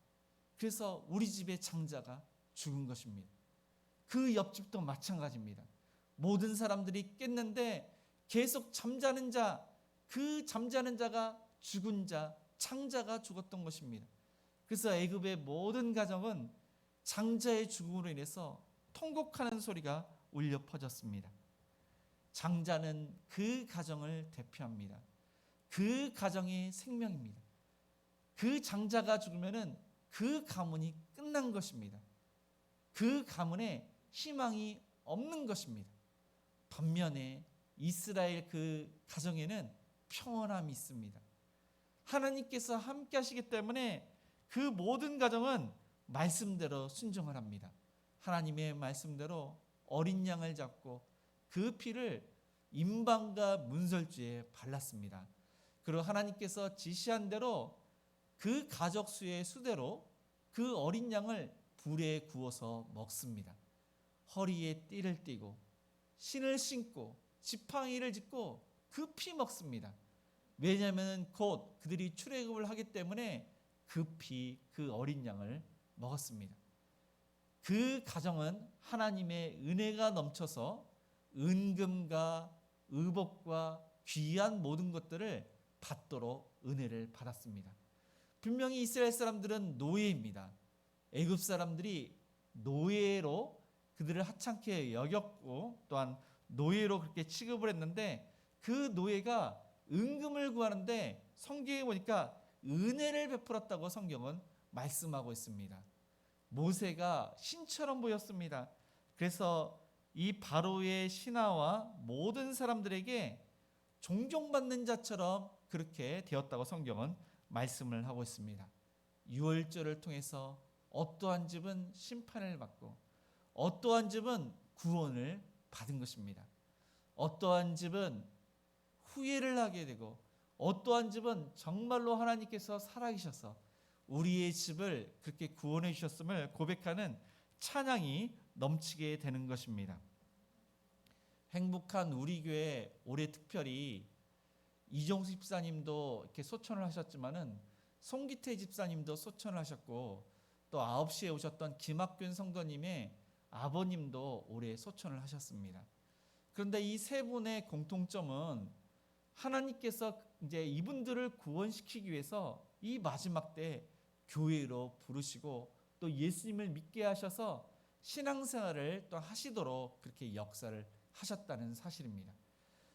B: 그래서 우리 집의 장자가 죽은 것입니다. 그 옆집도 마찬가지입니다. 모든 사람들이 깼는데 계속 잠자는 자, 그 잠자는 자가 죽은 자, 장자가 죽었던 것입니다. 그래서 애굽의 모든 가정은 장자의 죽음으로 인해서 통곡하는 소리가 울려 퍼졌습니다. 장자는 그 가정을 대표합니다. 그 가정의 생명입니다. 그 장자가 죽으면은 그 가문이 끝난 것입니다. 그 가문에 희망이 없는 것입니다. 반면에 이스라엘 그 가정에는 평온함이 있습니다. 하나님께서 함께 하시기 때문에 그 모든 가정은 말씀대로 순종을 합니다. 하나님의 말씀대로 어린 양을 잡고 그 피를 임방과 문설주에 발랐습니다. 그리고 하나님께서 지시한 대로 그 가족 수의 수대로 그 어린 양을 불에 구워서 먹습니다. 허리에 띠를 띠고 신을 신고 지팡이를 짚고 그 피 먹습니다. 왜냐하면 곧 그들이 출애굽을 하기 때문에 그 피, 그 어린 양을 먹었습니다. 그 가정은 하나님의 은혜가 넘쳐서 은금과 의복과 귀한 모든 것들을 받도록 은혜를 받았습니다. 분명히 이스라엘 사람들은 노예입니다. 애굽 사람들이 노예로 그들을 하찮게 여겼고 또한 노예로 그렇게 취급을 했는데 그 노예가 은금을 구하는데 성경에 보니까 은혜를 베풀었다고 성경은 말씀하고 있습니다. 모세가 신처럼 보였습니다. 그래서 이 바로의 신하와 모든 사람들에게 존경받는 자처럼 그렇게 되었다고 성경은 말씀을 하고 있습니다. 유월절을 통해서 어떠한 집은 심판을 받고 어떠한 집은 구원을 받은 것입니다. 어떠한 집은 후회를 하게 되고 어떠한 집은 정말로 하나님께서 살아계셔서 우리의 집을 그렇게 구원해 주셨음을 고백하는 찬양이 넘치게 되는 것입니다. 행복한 우리 교회 올해 특별히 이종수 집사님도 이렇게 소천을 하셨지만은 송기태 집사님도 소천을 하셨고 또 9시에 오셨던 김학균 성도님의 아버님도 올해 소천을 하셨습니다. 그런데 이 세 분의 공통점은 하나님께서 이제 이분들을 구원시키기 위해서 이 마지막 때 교회로 부르시고 또 예수님을 믿게 하셔서 신앙생활을 또 하시도록 그렇게 역사를 하셨다는 사실입니다.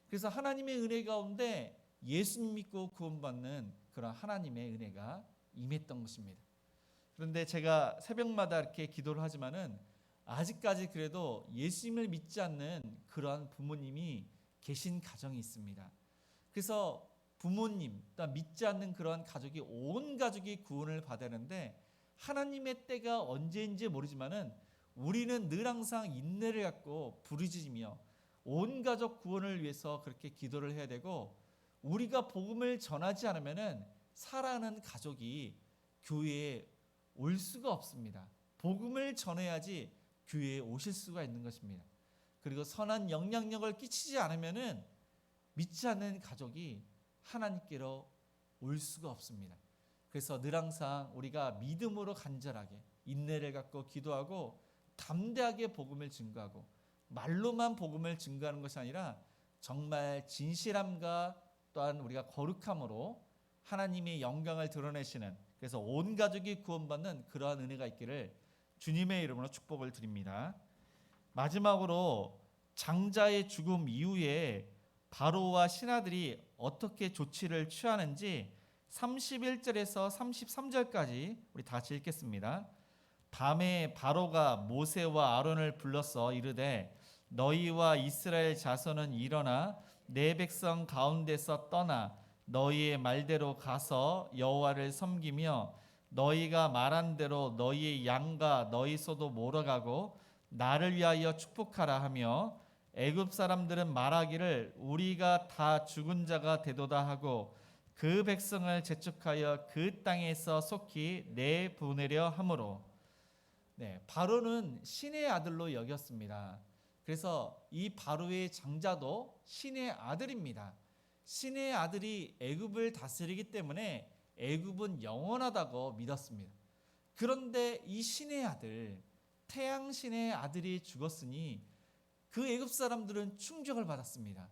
B: 그래서 하나님의 은혜 가운데 예수님 믿고 구원받는 그런 하나님의 은혜가 임했던 것입니다. 그런데 제가 새벽마다 이렇게 기도를 하지만은 아직까지 그래도 예수님을 믿지 않는 그러한 부모님이 계신 가정이 있습니다. 그래서 부모님, 또 믿지 않는 그러한 가족이 온 가족이 구원을 받았는데 하나님의 때가 언제인지 모르지만은 우리는 늘 항상 인내를 갖고 부르짖으며 온 가족 구원을 위해서 그렇게 기도를 해야 되고 우리가 복음을 전하지 않으면은 살아가는 가족이 교회에 올 수가 없습니다. 복음을 전해야지 교회에 오실 수가 있는 것입니다. 그리고 선한 영향력을 끼치지 않으면은 믿지 않는 가족이 하나님께로 올 수가 없습니다. 그래서 늘 항상 우리가 믿음으로 간절하게 인내를 갖고 기도하고 담대하게 복음을 증거하고 말로만 복음을 증거하는 것이 아니라 정말 진실함과 또한 우리가 거룩함으로 하나님의 영광을 드러내시는 그래서 온 가족이 구원받는 그러한 은혜가 있기를 주님의 이름으로 축복을 드립니다. 마지막으로 장자의 죽음 이후에 바로와 신하들이 어떻게 조치를 취하는지 31절에서 33절까지 우리 다 같이 읽겠습니다. 밤에 바로가 모세와 아론을 불러서 이르되 너희와 이스라엘 자손은 일어나 내 백성 가운데서 떠나 너희의 말대로 가서 여호와를 섬기며 너희가 말한 대로 너희의 양과 너희 소도 몰아가고 나를 위하여 축복하라 하며 애굽 사람들은 말하기를 우리가 다 죽은 자가 되도다 하고 그 백성을 재촉하여 그 땅에서 속히 내보내려 함으로. 바로는 신의 아들로 여겼습니다. 그래서 이 바로의 장자도 신의 아들입니다. 신의 아들이 애굽을 다스리기 때문에 애굽은 영원하다고 믿었습니다. 그런데 이 신의 아들, 태양신의 아들이 죽었으니 그 애굽 사람들은 충격을 받았습니다.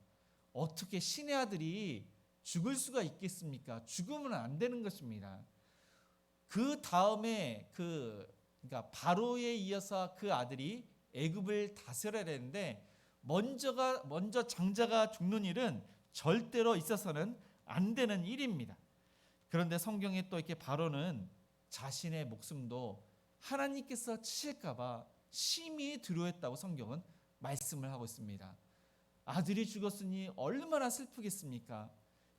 B: 어떻게 신의 아들이 죽을 수가 있겠습니까? 죽으면 안 되는 것입니다. 그 다음에 그러니까 바로에 이어서 그 아들이 애굽을 다스려야 되는데 먼저 장자가 죽는 일은 절대로 있어서는 안 되는 일입니다. 그런데 성경에 또 이렇게 바로는 자신의 목숨도 하나님께서 치실까 봐 심히 두려워했다고 성경은 말씀을 하고 있습니다. 아들이 죽었으니 얼마나 슬프겠습니까?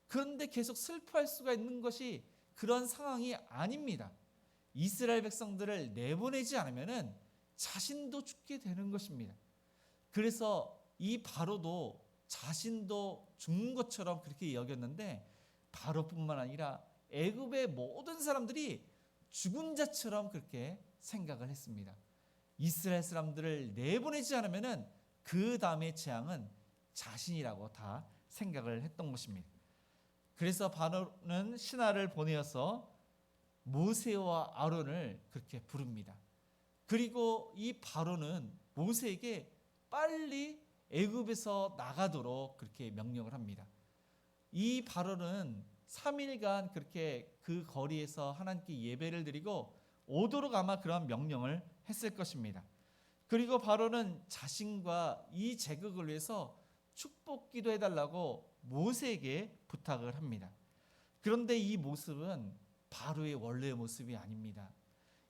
B: 그런데 계속 슬퍼할 수가 있는 것이 그런 상황이 아닙니다. 이스라엘 백성들을 내보내지 않으면은 자신도 죽게 되는 것입니다. 그래서 이 바로도 자신도 죽는 것처럼 그렇게 여겼는데 바로뿐만 아니라 애굽의 모든 사람들이 죽은 자처럼 그렇게 생각을 했습니다. 이스라엘 사람들을 내보내지 않으면은 그 다음의 재앙은 자신이라고 다 생각을 했던 것입니다. 그래서 바로는 신하를 보내어서 모세와 아론을 그렇게 부릅니다. 그리고 이 바로는 모세에게 빨리 애굽에서 나가도록 그렇게 명령을 합니다. 이 바로는 3일간 그렇게 그 거리에서 하나님께 예배를 드리고 오도록 아마 그런 명령을 했을 것입니다. 그리고 바로는 자신과 이 제국을 위해서 축복 기도해달라고 모세에게 부탁을 합니다. 그런데 이 모습은 바로의 원래의 모습이 아닙니다.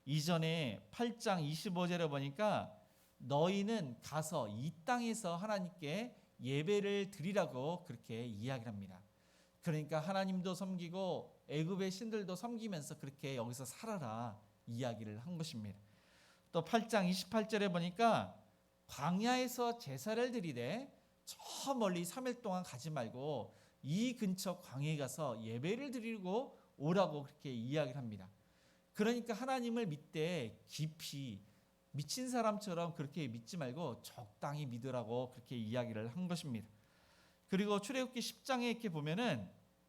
B: 이전에 8장 25절에 보니까 너희는 가서 이 땅에서 하나님께 예배를 드리라고 그렇게 이야기를 합니다. 그러니까 하나님도 섬기고 애굽의 신들도 섬기면서 그렇게 여기서 살아라 이야기를 한 것입니다. 또 8장 28절에 보니까 광야에서 제사를 드리되 저 멀리 3일 동안 가지 말고 이 근처 광야에 가서 예배를 드리고 오라고 그렇게 이야기를 합니다. 그러니까 하나님을 믿되 깊이 미친 사람처럼 그렇게 믿지 말고 적당히 믿으라고 그렇게 이야기를 한 것입니다. 그리고 출애굽기 10장에 이렇게 보면은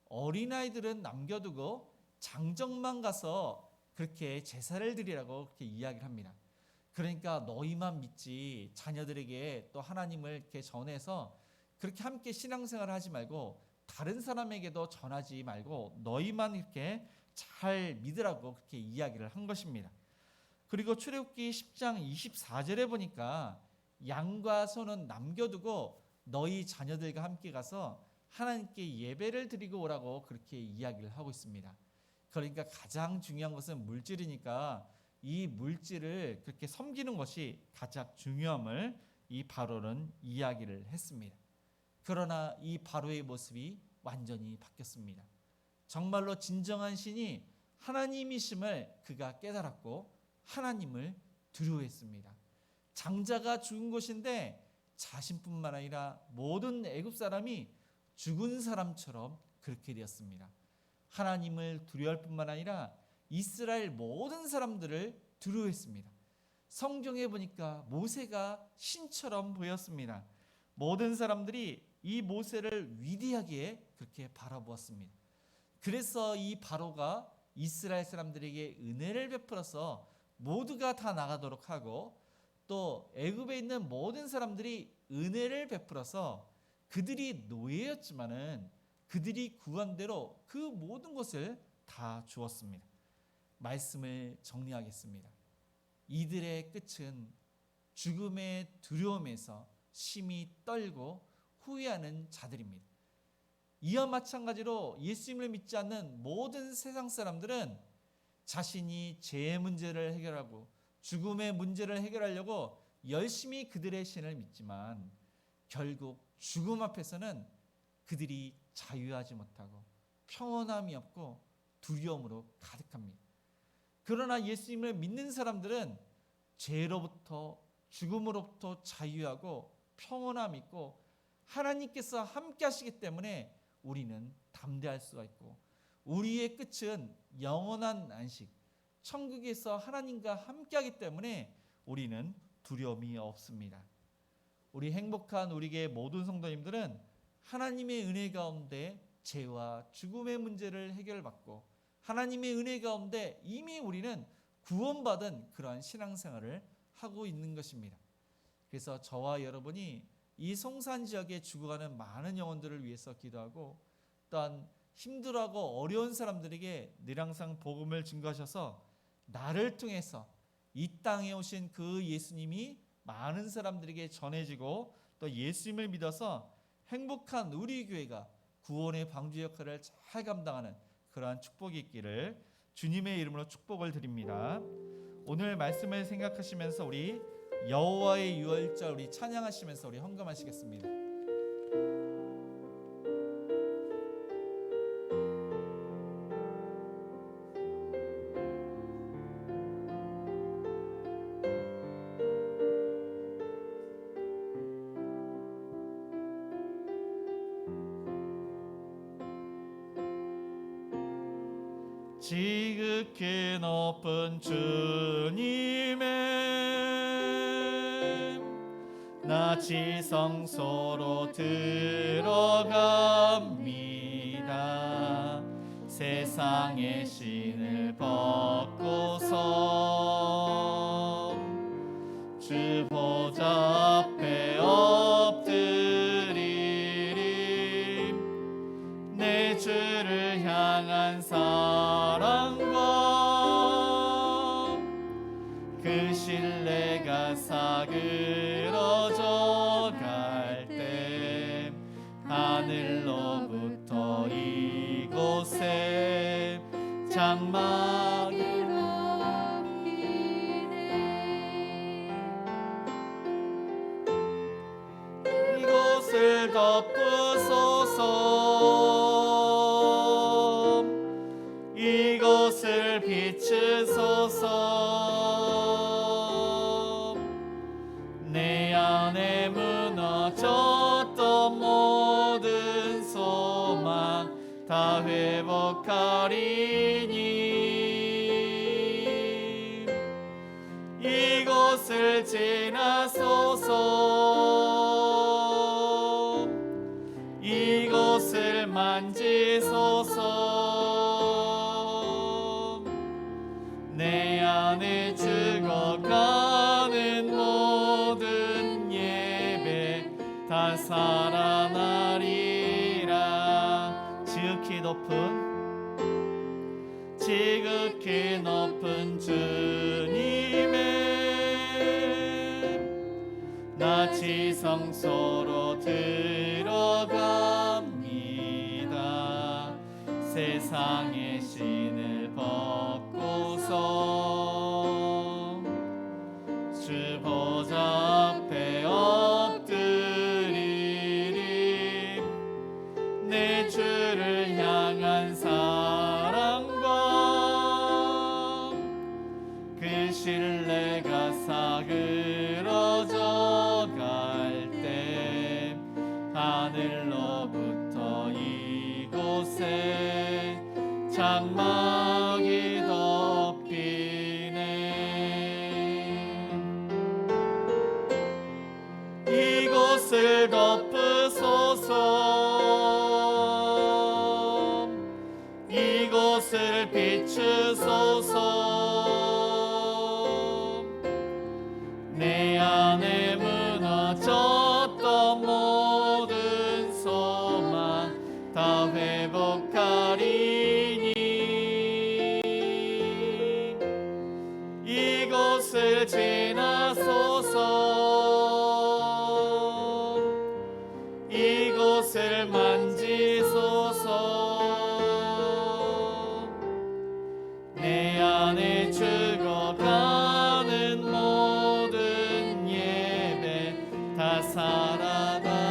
B: 어린아이들은 남겨두고 장정만 가서 그렇게 제사를 드리라고 그렇게 이야기를 합니다. 그러니까 너희만 믿지 자녀들에게 또 하나님을 이렇게 전해서 그렇게 함께 신앙생활을 하지 말고 다른 사람에게도 전하지 말고 너희만 이렇게 잘 믿으라고 그렇게 이야기를 한 것입니다. 그리고 출애굽기 10장 24절에 보니까 양과 소는 남겨두고 너희 자녀들과 함께 가서 하나님께 예배를 드리고 오라고 그렇게 이야기를 하고 있습니다. 그러니까 가장 중요한 것은 물질이니까 이 물질을 그렇게 섬기는 것이 가장 중요함을 이 바로는 이야기를 했습니다. 그러나 이 바로의 모습이 완전히 바뀌었습니다. 정말로 진정한 신이 하나님이심을 그가 깨달았고 하나님을 두려워했습니다. 장자가 죽은 것인데 자신뿐만 아니라 모든 애굽 사람이 죽은 사람처럼 그렇게 되었습니다. 하나님을 두려워할 뿐만 아니라 이스라엘 모든 사람들을 두려워했습니다. 성경에 보니까 모세가 신처럼 보였습니다. 모든 사람들이 이 모세를 위대하게 그렇게 바라보았습니다. 그래서 이 바로가 이스라엘 사람들에게 은혜를 베풀어서 모두가 다 나가도록 하고 또 애굽에 있는 모든 사람들이 은혜를 베풀어서 그들이 노예였지만은 그들이 구한 대로 그 모든 것을 다 주었습니다. 말씀을 정리하겠습니다. 이들의 끝은 죽음의 두려움에서 심히 떨고 후회하는 자들입니다. 이와 마찬가지로 예수님을 믿지 않는 모든 세상 사람들은 자신이 죄의 문제를 해결하고 죽음의 문제를 해결하려고 열심히 그들의 신을 믿지만 결국 죽음 앞에서는 그들이 자유하지 못하고 평온함이 없고 두려움으로 가득합니다. 그러나 예수님을 믿는 사람들은 죄로부터 죽음으로부터 자유하고 평온함이 있고 하나님께서 함께 하시기 때문에 우리는 담대할 수가 있고 우리의 끝은 영원한 안식, 천국에서 하나님과 함께 하기 때문에 우리는 두려움이 없습니다. 우리 행복한 우리의 모든 성도님들은 하나님의 은혜 가운데 죄와 죽음의 문제를 해결받고 하나님의 은혜 가운데 이미 우리는 구원받은 그러한 신앙생활을 하고 있는 것입니다. 그래서 저와 여러분이 이 송산 지역에 죽어가는 많은 영혼들을 위해서 기도하고 또한 힘들어하고 어려운 사람들에게 늘 항상 복음을 증거하셔서 나를 통해서 이 땅에 오신 그 예수님이 많은 사람들에게 전해지고 또 예수님을 믿어서 행복한 우리 교회가 구원의 방주 역할을 잘 감당하는 그러한 축복이 있기를 주님의 이름으로 축복을 드립니다. 오늘 말씀을 생각하시면서 우리 여호와의 유월절 우리 찬양하시면서 우리 헌금하시겠습니다. 지극히 높은 주님의 나 지성소로 들어갑니다. 세상의 신을 벗고서 주 보좌 앞에 엎드리리. 내 주를 향한 사랑과 그 신뢰가 사그러져 갈 때 하늘로부터 이곳에 장막이 이곳을 덮으소서. 이곳을 비추소서. 내 안에 무너졌던 모든 소망 다 회복하리니 이곳을 지나소서. 이곳을 만지소서. 내 안에 죽어가는 모든 예배 다 살아나리라. 지극히 높은 주님의 나 지성소로 들어갑니다. 세상의 신을 벗고서 주 보좌 앞에 엎드리리. 내 주를 향한 사랑과 그 신뢰가 사그러져 갈 때 하늘로부터 이곳에 장막이 덮이네. 이곳을 덮으소서. 이곳을 비추소서. 내 안에 무너졌던 모든 소망 다 회복하리니 이곳을 지나소서. 이곳을 만지소서. 내 안에 죽어가는 모든 예배 다 살아나리라.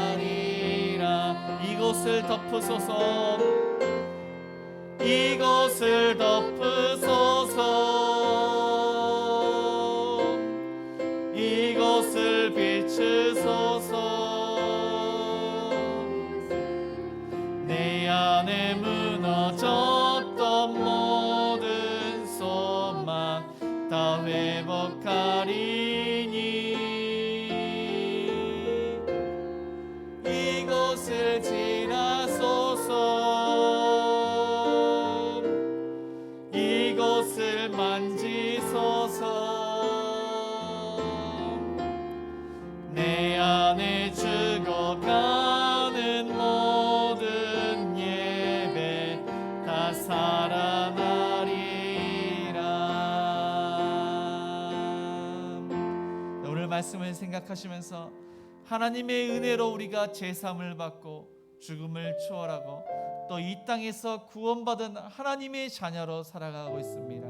B: 이곳을 덮으소서. 이곳을 덮으소서. 이곳을 비추소서. 내 안에 무너졌던 모든 소망 다 회복하리니 이곳을 지나소서. 이곳을 만지소서. 내 안에 죽어가는 모든 예배 다 살아나리라. 오늘 말씀을 생각하시면서 하나님의 은혜로 우리가 제삼을 받고 죽음을 추월하고 또 이 땅에서 구원받은 하나님의 자녀로 살아가고 있습니다.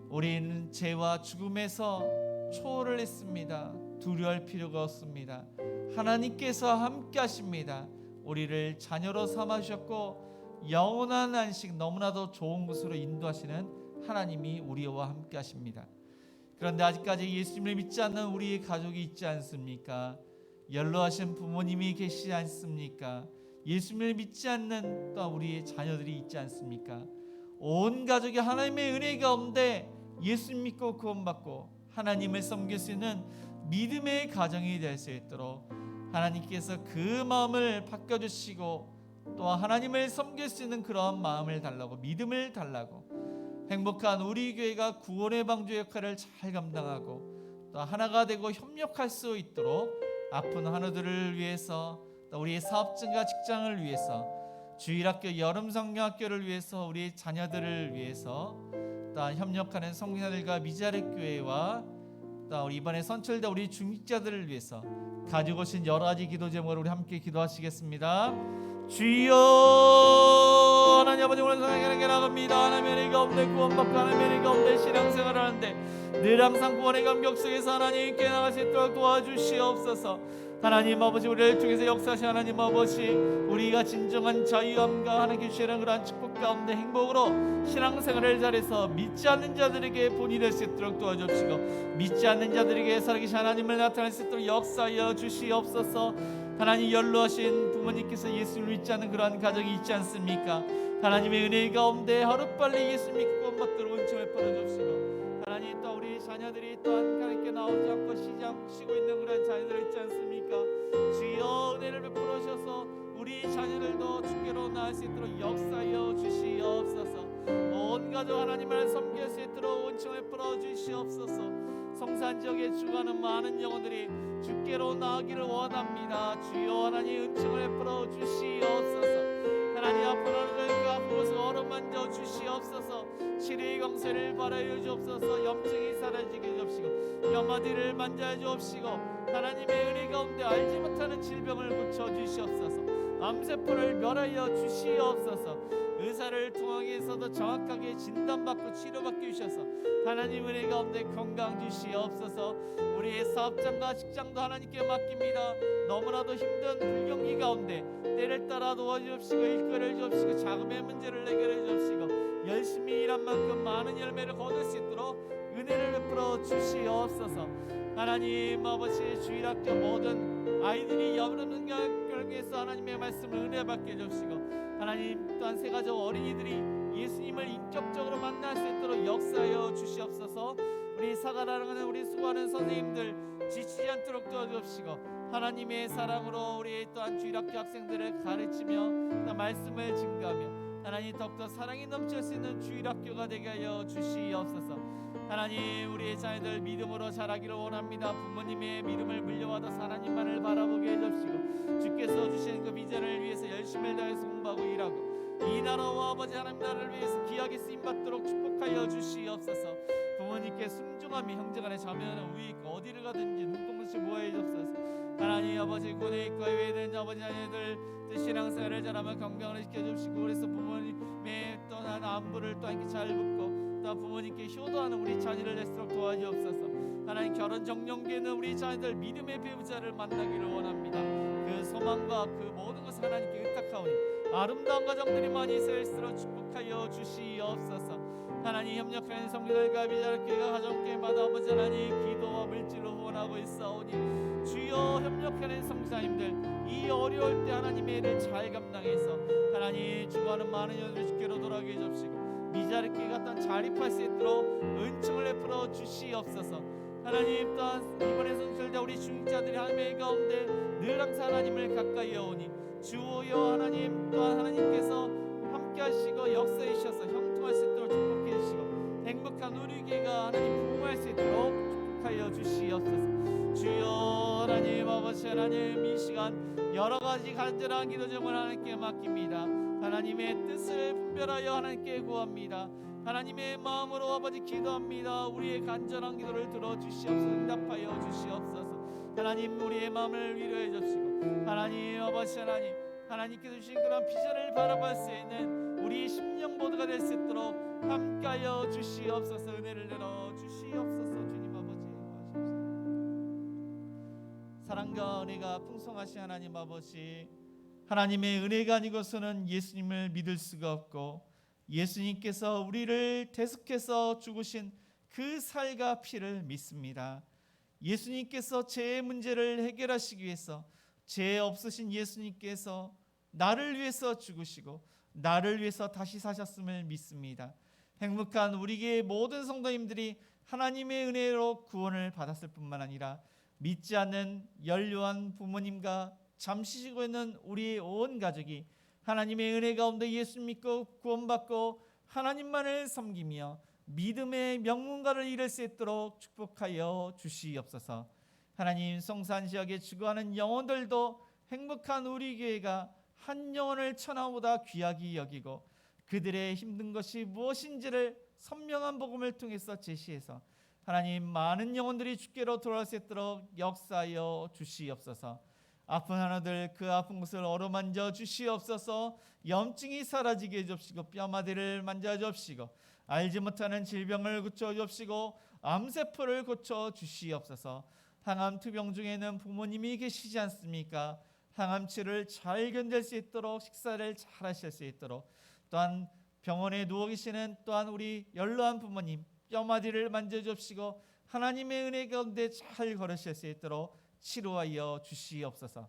B: 우리는 죄와 죽음에서 초월을 했습니다. 두려워할 필요가 없습니다. 하나님께서 함께 하십니다. 우리를 자녀로 삼으셨고 영원한 안식, 너무나도 좋은 곳으로 인도하시는 하나님이 우리와 함께 하십니다. 그런데 아직까지 예수님을 믿지 않는 우리의 가족이 있지 않습니까? 연로하신 부모님이 계시지 않습니까? 예수님을 믿지 않는 또 우리의 자녀들이 있지 않습니까? 온 가족이 하나님의 은혜 가운데 예수님 믿고 구원받고 하나님을 섬길 수 있는 믿음의 가정이 될 수 있도록 하나님께서 그 마음을 바꿔주시고 또 하나님을 섬길 수 있는 그런 마음을 달라고, 믿음을 달라고, 행복한 우리 교회가 구원의 방주 역할을 잘 감당하고 또 하나가 되고 협력할 수 있도록 아픈 환우들을 위해서 또 우리의 사업장과 직장을 위해서 주일학교, 여름성경학교를 위해서 우리 자녀들을 위해서 또 협력하는 성도들과 미자립 교회와 또 우리 이번에 선출된 우리 중직자들을 위해서 가지고 오신 여러 가지 기도 제목으로 우리 함께 기도하시겠습니다. 주여 하나님 아버지, 오늘 성경에 나갑니다. 하나님의 은혜 가운데 구원받고 하나님의 은혜 가운데 신앙생활을 하는데 늘 항상 구원의 감격 속에서 하나님께 나갈 수 있도록 도와주시옵소서. 하나님 아버지, 우리를 통해서 역사하신 하나님 아버지, 우리가 진정한 자유함과 하나님께 주시는 그러한 축복 가운데 행복으로 신앙생활을 잘해서 믿지 않는 자들에게 본이 될 수 있도록 도와주시고 믿지 않는 자들에게 살아계신 하나님을 나타낼 수 있도록 역사하여 주시옵소서. 하나님, 연로하신 부모님께서 예수를 믿지 않는 그러한 가정이 있지 않습니까? 하나님의 은혜 가운데 하루빨리 예수 믿고 구원받도록 은총을 풀어주시고 하나님, 또 우리 자녀들이 또한 하나님께 나오지 않고 쉬고 있는 그런 자녀들 있지 않습니까? 주여 은혜를 베풀어 주셔서 우리 자녀들도 주께로 나을 수 있도록 역사하여 주시옵소서. 온 가족 하나님을 섬길 수 있도록 은총을 풀어 주시옵소서. 성산 지역에 죽어가는 많은 영혼들이 주께로 나아가기를 원합니다. 주여 하나님, 은총을 베풀어 주시옵소서. 하나님, 아픈 어른들 그 아픈 곳을 어루만져 주시옵소서. 치료의 강세를 바라여 주옵소서. 염증이 사라지게 해주옵시고 염화들을 만져 주옵시고 하나님의 은혜 가운데 알지 못하는 질병을 고쳐 주시옵소서. 암세포를 멸하여 주시옵소서. 의사를 통하여서도 정확하게 진단받고 치료받게 주셔서 하나님 은혜 가운데 건강 주시옵소서. 우리의 사업장과 직장도 하나님께 맡깁니다. 너무나도 힘든 불경기 가운데 때를 따라 도와주옵시고 일거리를 주옵시고 자금의 문제를 해결해 주옵시고 열심히 일한 만큼 많은 열매를 거둘 수 있도록 은혜를 베풀어 주시옵소서. 하나님 아버지, 주일학교 모든 아이들이 여름 경에서 하나님의 말씀을 은혜 받게 해주시고 하나님, 또한 새가족 어린이들이 예수님을 인격적으로 만날 수 있도록 역사하여 주시옵소서. 우리 사랑하는 우리 수고하는 선생님들 지치지 않도록 도와주옵시고 하나님의 사랑으로 우리 또한 주일학교 학생들을 가르치며 또 말씀을 증거하며 하나님, 더욱더 사랑이 넘칠 수 있는 주일학교가 되게 하여 주시옵소서. 하나님, 우리의 자녀들 믿음으로 자라기를 원합니다. 부모님의 믿음을 물려받아 하나님만을 바라보게 해주시고 주께서 주신 그 비전을 위해서 열심히 다해서 공부하고 일하고 이 나라와 아버지 하나님 나라를 위해서 귀하게 쓰임받도록 축복하여 주시옵소서. 부모님께 순종하며 형제간에 자매하는 우애 있고 어디를 가든지 눈동같이 모여 주옵소서. 하나님 아버지, 군에 있고 해외에 있는 아버지 자녀들 신앙생활을 잘하며 건강을 지켜주시고 그래서 부모님의 떠난 안부를 또 함께 잘 묻고 또 부모님께 효도하는 우리 자녀를 낼수록 도와주옵소서. 하나님 결혼 정령기에는 우리 자녀들 믿음의 배우자를 만나기를 원합니다. 그 소망과 그 모든 것을 하나님께 의탁하오니 아름다운 가정들이 많이 있을수록 축복하여 주시옵소서. 하나님 협력하는 성도들과 비자교회가 가정교회마다 아버지 하나님 기도와 물질로 후원하고 있사오니 주여 협력하는 성사님들 이 어려울 때 하나님의 일을 잘 감당해서 하나님 주관하는 많은 여들 주께로 돌아오게 해주시고 미자리교회가 어떤 자립할 수 있도록 은총을 베풀어 주시옵소서. 하나님 또한 이번에 선출된 우리 중직자들이 하나님의 가운데 늘 항상 하나님을 가까이 오니 주여 하나님 또한 하나님께서 함께 하시고 역사해 주셔서 형통할 수 있도록 축복해 주시고 행복한 우리 교회가 하나님 부흥할 수 있도록 축복하여 주시옵소서. 주여 하나님 아버지 하나님 이 시간 여러 가지 간절한 기도 제목을 하나님께 맡깁니다. 하나님의 뜻을 분별하여 하나님께 구합니다. 하나님의 마음으로 아버지 기도합니다. 우리의 간절한 기도를 들어주시옵소서. 응답하여 주시옵소서. 하나님 우리의 마음을 위로해 주시고 하나님 아버지 하나님 하나님께서 주신 그런 비전을 바라볼 수 있는 우리 심령 모두가 될 수 있도록 함께하여 주시옵소서. 은혜를 내려 주시옵소서. 주님 아버지 고하시옵소서. 사랑과 은혜가 풍성하신 하나님 아버지, 하나님의 은혜가 아니고서는 예수님을 믿을 수가 없고 예수님께서 우리를 대속해서 죽으신 그 살과 피를 믿습니다. 예수님께서 죄의 문제를 해결하시기 위해서 죄 없으신 예수님께서 나를 위해서 죽으시고 나를 위해서 다시 사셨음을 믿습니다. 행복한 우리의 모든 성도님들이 하나님의 은혜로 구원을 받았을 뿐만 아니라 믿지 않는 연료한 부모님과 잠시 쉬고 있는 우리의 온 가족이 하나님의 은혜 가운데 예수 믿고 구원받고 하나님만을 섬기며 믿음의 명문가를 이룰 수 있도록 축복하여 주시옵소서. 하나님 성산 지역에 주거하는 영혼들도 행복한 우리 교회가 한 영혼을 천하보다 귀하게 여기고 그들의 힘든 것이 무엇인지를 선명한 복음을 통해서 제시해서 하나님 많은 영혼들이 주께로 돌아올 수 있도록 역사하여 주시옵소서. 아픈 하나들 그 아픈 곳을 어루만져 주시옵소서. 염증이 사라지게 해주시고 뼈마디를 만져 주시고 알지 못하는 질병을 고쳐 주시고 암세포를 고쳐 주시옵소서. 항암 투병 중에는 부모님이 계시지 않습니까? 항암치를 잘 견딜 수 있도록 식사를 잘 하실 수 있도록 또한 병원에 누워 계시는 또한 우리 연로한 부모님 뼈마디를 만져 주시고 하나님의 은혜 가운데 잘 걸으실 수 있도록 치료하여 주시옵소서.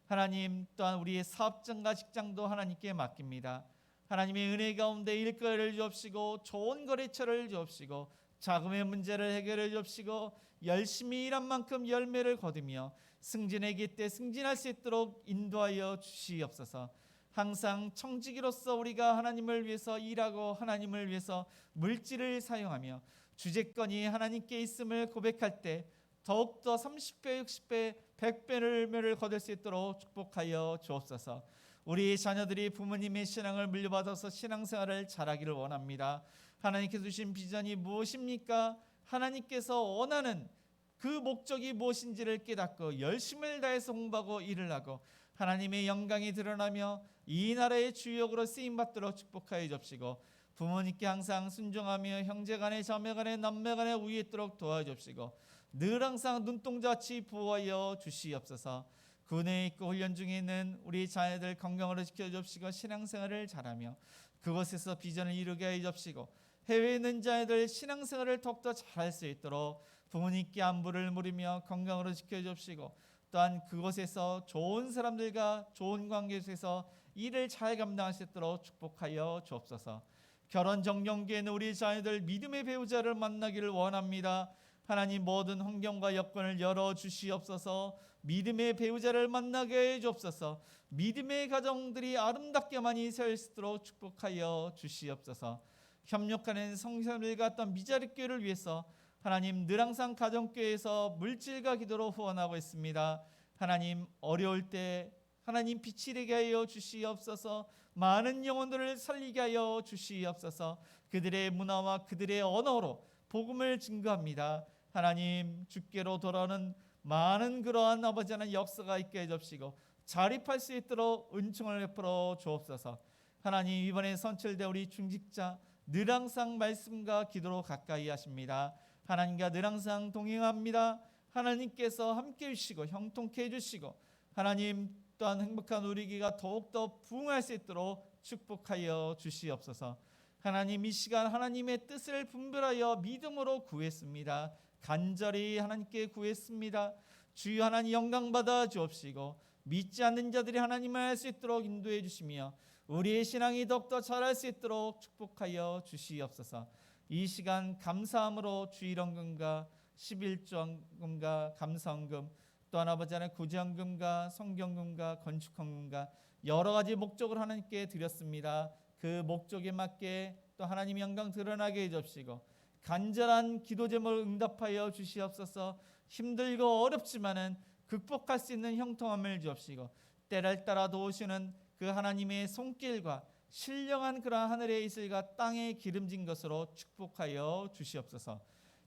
B: 하나님 또한 우리의 사업장과 직장도 하나님께 맡깁니다. 하나님의 은혜 가운데 일거리를 주옵시고 좋은 거래처를 주옵시고 자금의 문제를 해결해 주옵시고 열심히 일한 만큼 열매를 거두며 승진의 깃대 승진할 수 있도록 인도하여 주시옵소서. 항상 청지기로서 우리가 하나님을 위해서 일하고 하나님을 위해서 물질을 사용하며 주재권이 하나님께 있음을 고백할 때 더욱더 30배, 60배, 100배를 거둘 수 있도록 축복하여 주옵소서. 우리 자녀들이 부모님의 신앙을 물려받아서 신앙생활을 잘하기를 원합니다. 하나님께서 주신 비전이 무엇입니까? 하나님께서 원하는 그 목적이 무엇인지를 깨닫고 열심을 다해서 공부하고 일을 하고 하나님의 영광이 드러나며 이 나라의 주역으로 쓰임받도록 축복하여 주옵시고 부모님께 항상 순종하며 형제간에 자매간에 남매간에 우애 있도록 도와주옵시고 늘 항상 눈동자같이 보호하여 주시옵소서. 군에 있고 훈련 중에 있는 우리 자녀들 건강으로 지켜주옵시고 신앙생활을 잘하며 그곳에서 비전을 이루게 하여 주옵시고 해외에 있는 자녀들 신앙생활을 더욱더 잘할 수 있도록 부모님께 안부를 물으며 건강으로 지켜주옵시고 또한 그곳에서 좋은 사람들과 좋은 관계 속에서 일을 잘 감당할 수 있도록 축복하여 주옵소서. 결혼 정령기에는 우리 자녀들 믿음의 배우자를 만나기를 원합니다. 하나님 모든 환경과 여건을 열어주시옵소서. 믿음의 배우자를 만나게 해주옵소서. 믿음의 가정들이 아름답게 많이 설 수 있도록 축복하여 주시옵소서. 협력하는 성도들과 어떤 미자립교회를 위해서 하나님 늘 항상 가정교회에서 물질과 기도로 후원하고 있습니다. 하나님 어려울 때 하나님 빛이 되게 하여 주시옵소서. 많은 영혼들을 살리게 하여 주시옵소서. 그들의 문화와 그들의 언어로 복음을 증거합니다. 하나님 주께로 돌아오는 많은 그러한 아버지 하나님 역사가 있게 해주시고 자립할 수 있도록 은총을 베풀어 주옵소서. 하나님 이번에 선출된 우리 중직자 늘 항상 말씀과 기도로 가까이 하십니다. 하나님과 늘 항상 동행합니다. 하나님께서 함께 해주시고 형통케 해주시고 하나님 또한 행복한 우리 귀가 더욱더 부흥할 수 있도록 축복하여 주시옵소서. 하나님 이 시간 하나님의 뜻을 분별하여 믿음으로 구했습니다. 간절히 하나님께 구했습니다. 주여 하나님 영광 받아 주옵시고 믿지 않는 자들이 하나님을 알 수 있도록 인도해 주시며 우리의 신앙이 더욱더 자랄 수 있도록 축복하여 주시옵소서. 이 시간 감사함으로 주일헌금과 11조헌금과 감사헌금 또한 아버지 하나님 구제헌금과 성경금과 건축헌금과 여러 가지 목적을 하나님께 드렸습니다. 그 목적에 맞게 또 하나님의 영광 드러나게 해주시고 간절한 기도 제목을 응답하여 주시옵소서. 힘들고 어렵지만은 극복할 수 있는 형통함을 주옵시고 때를 따라 도우시는 그 하나님의 손길과 신령한 그러한 하늘의 이슬과 땅에 기름진 것으로 축복하여 주시옵소서.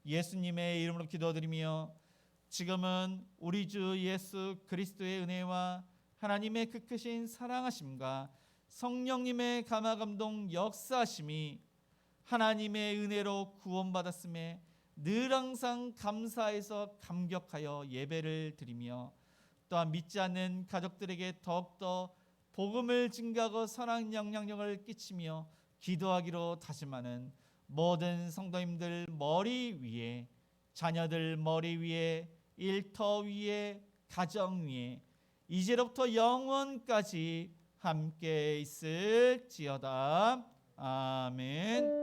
B: 예수님의 이름으로 기도드리며 지금은 우리 주 예수 그리스도의 은혜와 하나님의 그 크신 사랑하심과 성령님의 감화감동 역사하심이 하나님의 은혜로 구원받았음에 늘 항상 감사해서 감격하여 예배를 드리며 또한 믿지 않는 가족들에게 더욱더 복음을 증가하고 선한 영향력을 끼치며 기도하기로 다짐하는 모든 성도님들 머리 위에, 자녀들 머리 위에, 일터 위에, 가정 위에 이제로부터 영원까지 함께 있을지어다. 아멘.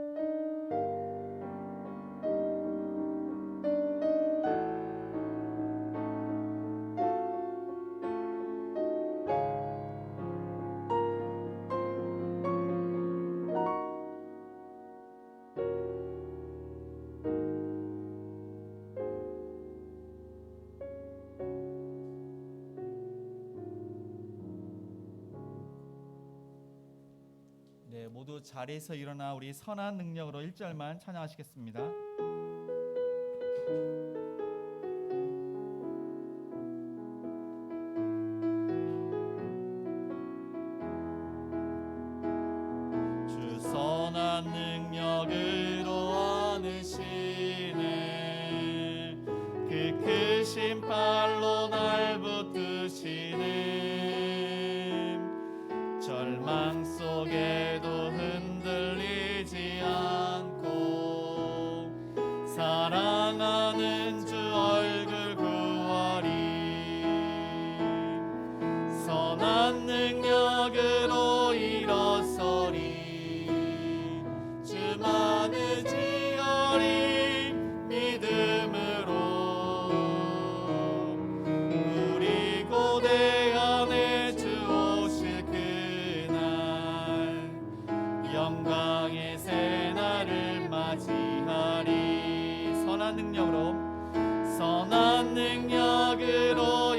B: 모두 자리에서 일어나 우리 선한 능력으로 1절만 찬양하시겠습니다. 주 선한 능력으로 안으시네 그 크신 팔로 날 붙드시네 절망 속에도 흔들리지 않고 사랑하는 주 얼굴 구하리 선한 능력으로 일어서리 주만 의지하리 믿음으로 우리 고대 안에 주 오실 그날 영광의 새날을 맞이하리 선한 능력으로